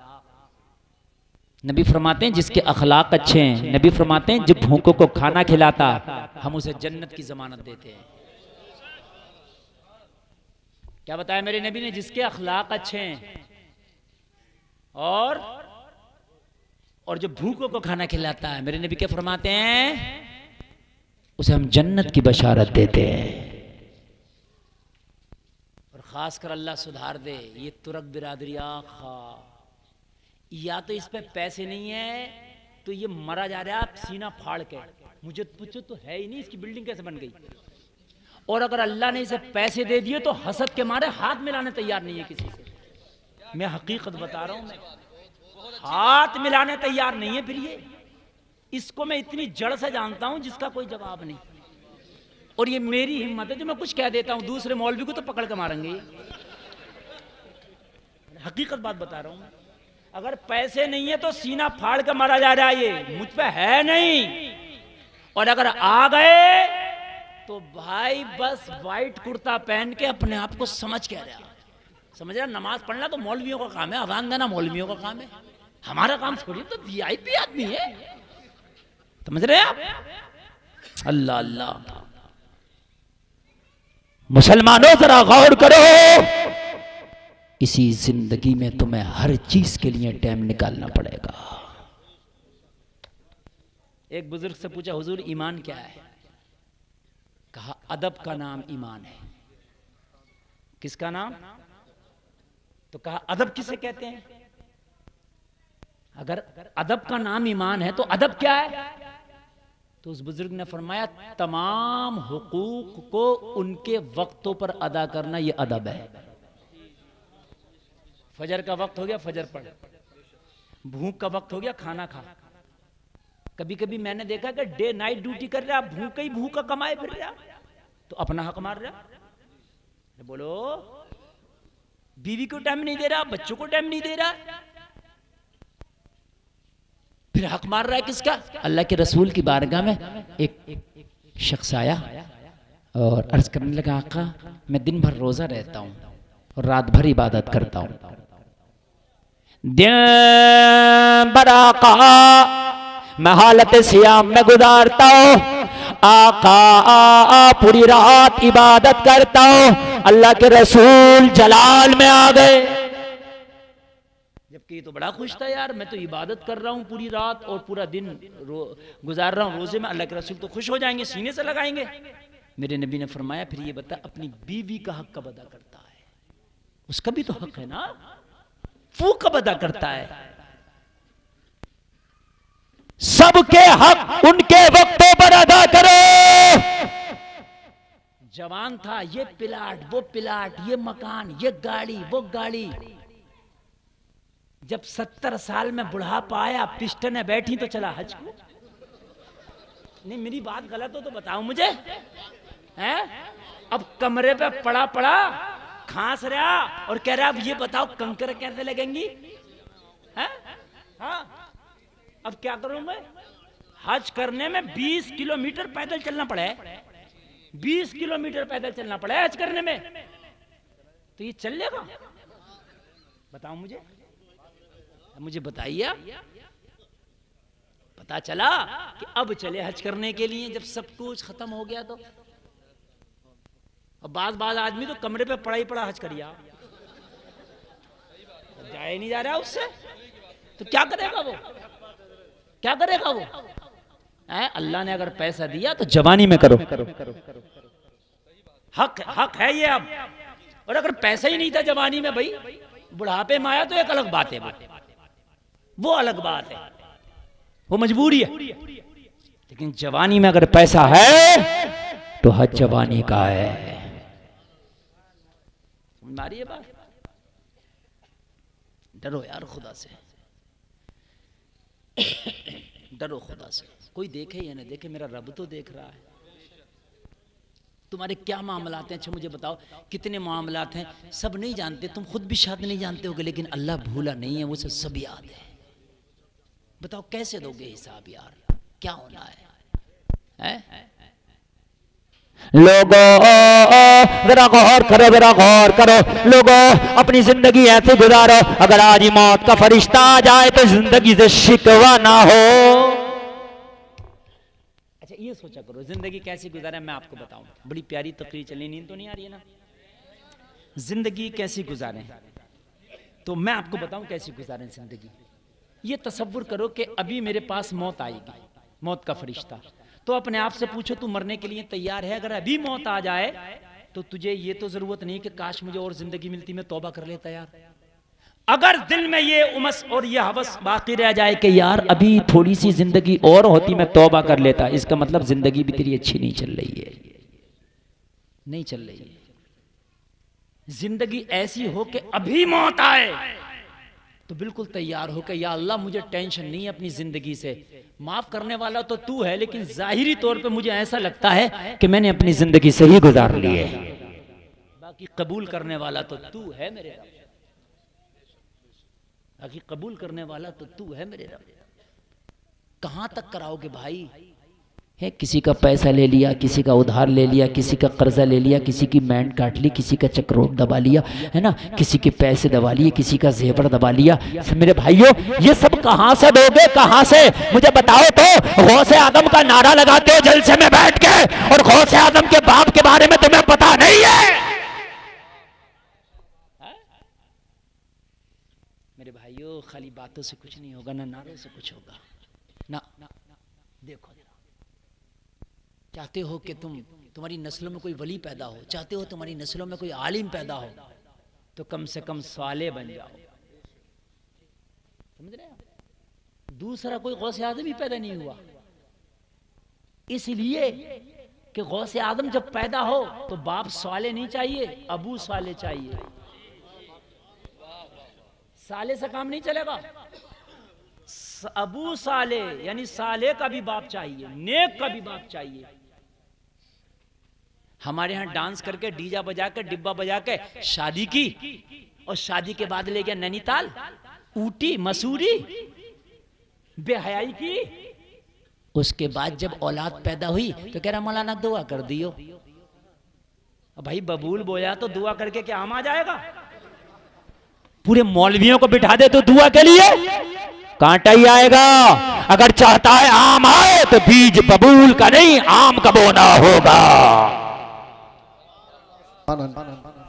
नबी फरमाते हैं जिसके अखलाक अच्छे हैं, नबी फरमाते हैं जो भूखों को खाना खिलाता हम उसे जन्नत की जमानत देते हैं। क्या बताया मेरे नबी ने? जिसके अखलाक अच्छे हैं और जो भूखों को खाना खिलाता है, मेरे नबी क्या फरमाते हैं? उसे हम जन्नत की बशारत देते हैं। और खास कर अल्लाह सुधार दे ये तुरक बिरादरी आखा, या तो इस पे पैसे नहीं है तो ये मरा जा रहा है आप सीना फाड़ के, मुझे पूछो तो है ही नहीं, इसकी बिल्डिंग कैसे बन गई? और अगर अल्लाह ने इसे पैसे दे दिए तो हसद के मारे हाथ मिलाने तैयार नहीं है किसी से। मैं हकीकत बता रहा हूं, मैं हाथ मिलाने तैयार नहीं है। फिर ये इसको मैं इतनी जड़ से जानता हूं जिसका कोई जवाब नहीं, और ये मेरी हिम्मत है जो मैं कुछ कह देता हूं, दूसरे मौलवी को तो पकड़ के मारेंगे। हकीकत बात बता रहा हूं मैं, अगर पैसे नहीं है तो सीना फाड़ के मारा जा रहा है, ये मुझ पे है नहीं। और अगर आ गए तो भाई बस वाइट कुर्ता पहन के अपने आप को समझ के रहा, समझ रहा, नमाज पढ़ना तो मौलवियों का काम है, अजान देना मौलवियों का काम है, हमारा काम थोड़ी, तो वीआईपी आदमी है, समझ रहे आप? अल्लाह अल्लाह। मुसलमानों जरा गौर करो, इसी जिंदगी में तुम्हें हर चीज के लिए टाइम निकालना पड़ेगा। एक बुजुर्ग से पूछा हुजूर ईमान क्या है? कहा अदब का नाम ईमान है। किसका नाम? तो कहा अदब किसे कहते हैं? अगर अदब का नाम ईमान है तो अदब क्या है? तो उस बुजुर्ग ने फरमाया तमाम हुकूक को उनके वक्तों पर अदा करना ये अदब है। फजर का वक्त हो गया, फजर पढ़। भूख का वक्त हो गया, खाना खा। कभी कभी मैंने देखा कि डे नाइट ड्यूटी कर रहा, भूख ही भूखा कमाए फिर रहा, तो अपना हक मार रहा। बोलो, बीवी को टाइम नहीं दे रहा, बच्चों को टाइम नहीं दे रहा, फिर हक मार रहा है किसका? अल्लाह के रसूल की बारगाह में एक शख्स आया और अर्ज करने लगा, आका मैं दिन भर रोजा रहता हूं और रात भर इबादत करता हूं, दिन भर आका मैं हालत सियाम में गुजारता हूं, आका पूरी रात इबादत करता हूं। अल्लाह के रसूल जलाल में आ गए, जबकि ये तो बड़ा खुश था, यार मैं तो इबादत कर रहा हूं पूरी रात और पूरा दिन गुजार रहा हूं रोजे में, अल्लाह के रसूल तो खुश हो जाएंगे, सीने से लगाएंगे। मेरे नबी ने फरमाया फिर ये बता अपनी बीवी का हक कब अदा करता है? उसका भी तो हक है ना, वो कब अदा करता है? सबके हक उनके वक्तों पर अदा करो। जवान था, ये प्लाट वो प्लाट, ये मकान ये गाड़ी वो गाड़ी, जब 70 साल में बुढ़ापा आया, पिस्टने बैठी तो चला हज को। नहीं मेरी बात गलत हो तो बताओ मुझे, हैं? अब कमरे पे पड़ा पड़ा खांस रहा और कह रहा अब ये बताओ कंकर कैसे लगेंगी? हैं? हाँ, अब क्या करूं मैं? हज करने में 20 किलोमीटर पैदल चलना पड़े, 20 किलोमीटर पैदल चलना पड़े हज करने में, तो ये चल लेगा? बताओ मुझे, मुझे बताइए। पता चला कि अब चले हज करने के लिए, जब सब कुछ खत्म हो गया तो। और बाज आदमी तो कमरे पे पड़ा ही पड़ा हज करिया, जाए नहीं जा रहा उससे, तो क्या करेगा वो? क्या करेगा वो? अल्लाह ने अगर पैसा दिया तो जवानी में करो, हक है ये अब। और अगर पैसा ही नहीं था जवानी में, भाई बुढ़ापे में आया तो एक अलग बात है, वो अलग बात है, वो मजबूरी है। लेकिन जवानी में अगर पैसा है तो हज जवानी का है। समझ आ रही है बात? डरो यार खुदा से, डरो खुदा से। कोई देखे या न देखे, मेरा रब तो देख रहा है। तुम्हारे क्या मामलात हैं? अच्छा मुझे बताओ, कितने मामलात हैं? सब नहीं जानते, तुम खुद भी शायद नहीं जानते होगे, लेकिन अल्लाह भूला नहीं है, उसे सब याद है। बताओ कैसे दोगे हिसाब यार? क्या होना है? लोगों जरा गौर करो, जरा गौर करो लोगों, अपनी जिंदगी ऐसे गुजारो, अगर आज ही मौत का फरिश्ता आ जाए तो जिंदगी से शिकवा ना हो। अच्छा ये सोचा करो जिंदगी कैसी गुजारे, मैं आपको बताऊं। बड़ी प्यारी तकरीर चली, नींद तो नहीं आ रही है ना? जिंदगी कैसी गुजारें, तो मैं आपको बताऊं कैसी गुजारें जिंदगी। ये तसव्वुर करो कि अभी मेरे पास मौत आएगी, मौत का फरिश्ता, तो अपने आप से पूछो तू मरने के लिए तैयार है? अगर अभी मौत आ जाए तो तुझे ये तो जरूरत नहीं कि काश मुझे और जिंदगी मिलती, मैं तौबा कर लेता यार। अगर दिल में ये उमस और ये हवस बाकी रह जाए कि यार अभी थोड़ी सी जिंदगी और होती मैं तौबा कर लेता, इसका मतलब जिंदगी भी तेरी अच्छी नहीं चल रही है, नहीं चल रही है। जिंदगी ऐसी हो कि अभी मौत आए तो बिल्कुल तैयार हो कि या अल्लाह मुझे टेंशन नहीं है अपनी जिंदगी से, माफ करने वाला तो तू है, लेकिन जाहिरी तौर पे मुझे ऐसा लगता है कि मैंने अपनी जिंदगी सही गुजार ली है, बाकी कबूल करने वाला तो तू है मेरे रब, बाकी कबूल करने वाला तो तू है मेरे रब। कहां तक कराओगे भाई? है किसी का पैसा ले लिया, किसी का उधार ले लिया, किसी का कर्जा ले लिया, किसी की बैंड काट ली, किसी का चक्रोट दबा लिया, है ना, किसी के पैसे दबा लिए, किसी का जेवर दबा लिया। मेरे भाइयों ये सब कहां से दोगे, कहां से? मुझे बताओ तो। गौसे आदम का नारा लगाते हो जलसे में बैठ के, और गौसे आदम के बाप के बारे में तुम्हें पता नहीं है? मेरे भाइयों खाली बातों से कुछ नहीं होगा, ना नारों से कुछ होगा ना। देखो चाहते हो कि तुम तुम्हारी नस्लों में कोई वली पैदा हो, चाहते हो तुम्हारी नस्लों में कोई आलिम पैदा हो, तो कम से कम साले बन जाओ। समझ रहे हो? दूसरा कोई गौसे आजम ही पैदा नहीं हुआ, इसलिए कि गौसे आजम जब पैदा हो तो बाप साले नहीं चाहिए, अबू साले चाहिए। साले से काम नहीं चलेगा, अबू साले यानी साले का भी बाप चाहिए, नेक का भी बाप चाहिए। हमारे यहाँ डांस करके डीजा बजा के डिब्बा बजा के शादी की, और शादी के बाद ले गया नैनीताल, ऊटी, मसूरी, बेहयाई की। उसके बाद जब औलाद पैदा हुई तो कह रहा मौलाना दुआ कर दियो। भाई बबूल बोया तो दुआ करके क्या आम आ जाएगा? पूरे मौलवियों को बिठा दे तो दुआ के लिए कांटा ही आएगा। अगर चाहता है आम आए तो बीज बबूल का नहीं, आम का बोना होगा।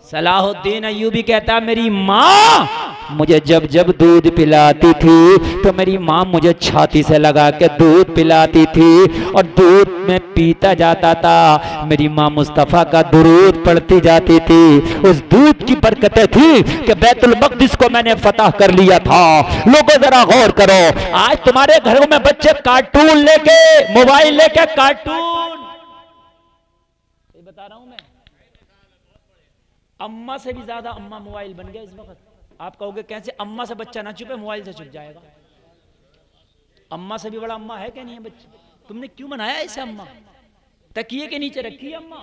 सलाहुद्दीन अय्यूबी कहता मेरी माँ मुझे जब जब दूध पिलाती थी तो मेरी माँ मुझे छाती से लगा के दूध पिलाती थी और दूध में पीता जाता था। मेरी माँ मुस्तफ़ा का दुरूद पढ़ती जाती थी। उस दूध की बरकतें थी कि बैतुल मक़दिस को मैंने फतह कर लिया था। लोगों जरा गौर करो, आज तुम्हारे घरों में बच्चे कार्टून लेके, मोबाइल लेके कार्टून, बता रहा हूं मैं, अम्मा से भी ज्यादा अम्मा मोबाइल बन गया इस वक्त। आप कहोगे कैसे? अम्मा से बच्चा ना छुपे, मोबाइल से छुप जाएगा। अम्मा से भी बड़ा अम्मा है क्या नहीं है बच्चे? तुमने क्यों बनाया इसे अम्मा? तकिए के नीचे रखी है अम्मा।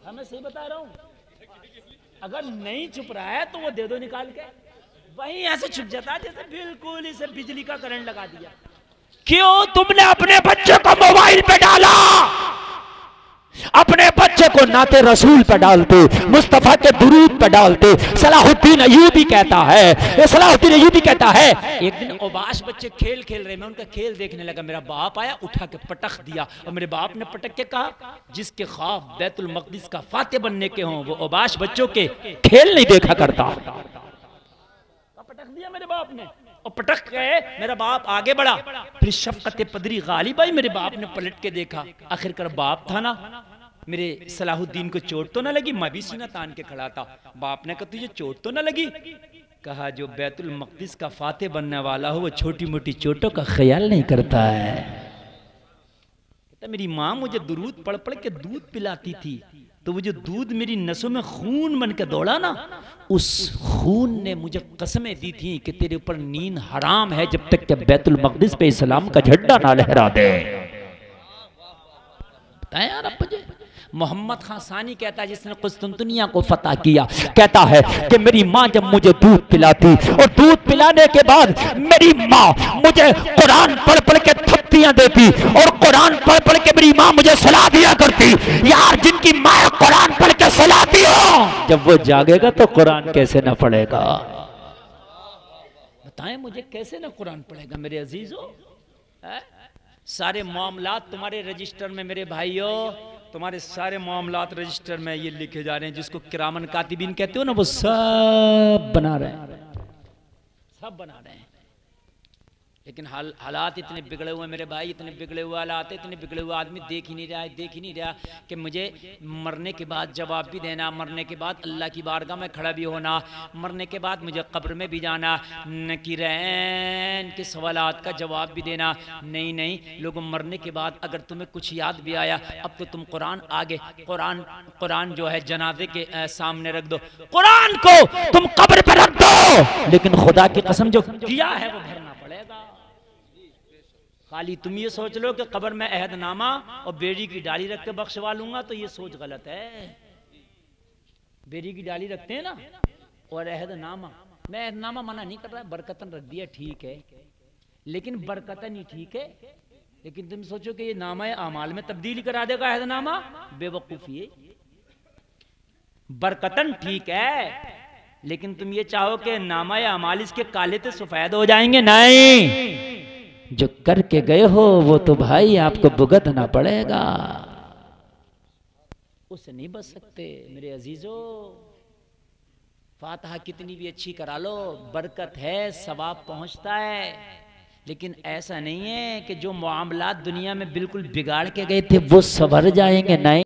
हाँ मैं सही बता रहा हूं, अगर नहीं छुप रहा है तो वो दे दो निकाल के, वहीं ऐसे छुप जाता है जैसे बिल्कुल इसे बिजली का करंट लगा दिया। क्यों तुमने अपने बच्चे को मोबाइल पे डाला? अपने बच्चे को नाते रसूल पे डालते, मुस्तफा के दुरूद पे डालते। सलाहुद्दीन अय्यूबी कहता है, सलाहुद्दीन अय्यूबी कहता है, एक दिन ओबाश बच्चे खेल खेल रहे, मैं उनका खेल देखने लगा। मेरा बाप आया, उठा के पटक दिया, और मेरे बाप ने पटक के कहा जिसके ख्वाब बैतुल मक़दिस का फाते बनने के हों वो ओबाश बच्चों के खेल नहीं देखा करता। पटक दिया मेरे बाप ने, और पटक गए। मेरा बाप आगे बढ़ा, फिर शफकत पदरी गालिब आई। मेरे बाप ने पलट के देखा, आखिरकार बाप था ना। मेरे सलाहुद्दीन को चोट तो ना लगी? मैं भी सीना तान के खड़ा था। बाप ने कहा तुझे चोट तो ना लगी? कहा जो बैतुल मक़दिस का फाते बनने वाला हो वो छोटी मोटी चोटों का ख्याल नहीं करता है। कहता मेरी माँ मुझे दुरूद पढ़ पढ़ के दूध पिलाती थी, तो वो जो दूध मेरी नसों में खून बन के दौड़ा ना, उस खून ने मुझे कसमें दी थी कि तेरे ऊपर नींद हराम है जब तक कि बैतुल मक़दिस पे इस्लाम का झंडा ना लहरा दे। यार अब मुझे मोहम्मद खान सानी कहता है, जिसने कुस्तुनतुनिया को फतह किया, कहता है कि मेरी माँ जब मुझे दूध पिलाती और दूध पिलाने के बाद मेरी माँ मुझे कुरान पढ़ पढ़ के थप्पियां देती और कुरान पढ़ पढ़ के मेरी माँ मुझे सलाह दिया करती। यार जिनकी माँ कुरान पढ़ के सलाहती हो, जब वो जागेगा तो कुरान कैसे ना पढ़ेगा? बताएं मुझे कैसे ना कुरान पढ़ेगा मेरे अजीजों? सारे मामलात तुम्हारे रजिस्टर में मेरे भाइयों, तुम्हारे सारे मामलात रजिस्टर में ये लिखे जा रहे हैं, जिसको किरामन कातिबीन कहते हो ना, वो सब बना रहे हैं, सब बना रहे हैं। लेकिन हालात इतने बिगड़े हुए मेरे भाई, इतने बिगड़े हुए हालात, इतने बिगड़े हुए आदमी देख ही नहीं रहा है, देख ही नहीं रहा कि मुझे मरने के बाद जवाब भी देना, मरने के बाद अल्लाह की बारगाह में खड़ा भी होना, मरने के बाद मुझे कब्र में भी जाना, नकीरैन के सवालात का जवाब भी देना। नहीं नहीं, लोगों मरने के बाद अगर तुम्हें कुछ याद भी आया, अब तो तुम कुरान आगे, कुरान जो है जनाजे के सामने रख दो, कुरान को तुम कब्र पर रख दो, लेकिन खुदा की कसम जो किया है वो भरना पड़ेगा। खाली तुम ये सोच लो कि कब्र में अहदनामा और बेड़ी की डाली रख के बख्शवा लूंगा, तो ये सोच गलत है। बेड़ी की डाली रखते हैं ना, और अहदनामा, मैं अहदनामा मना नहीं कर रहा, बरकतन रख दिया ठीक है, लेकिन बरकतन ही ठीक है। लेकिन तुम सोचो कि ये नामा आमाल में तब्दीली करा देगा अहदनामा, बेवकूफी है। बरकतन ठीक है, लेकिन तुम ये चाहो कि नामा आमाल इसके काले तो सफेद हो जाएंगे, नहीं। जो करके गए हो वो तो भाई आपको भुगतना पड़ेगा, उससे नहीं बच सकते मेरे अजीजों। फातिहा कितनी भी अच्छी करा लो, बरकत है, सवाब पहुंचता है, लेकिन ऐसा नहीं है कि जो मामलात दुनिया में बिल्कुल बिगाड़ के गए थे वो संवर जाएंगे, नहीं।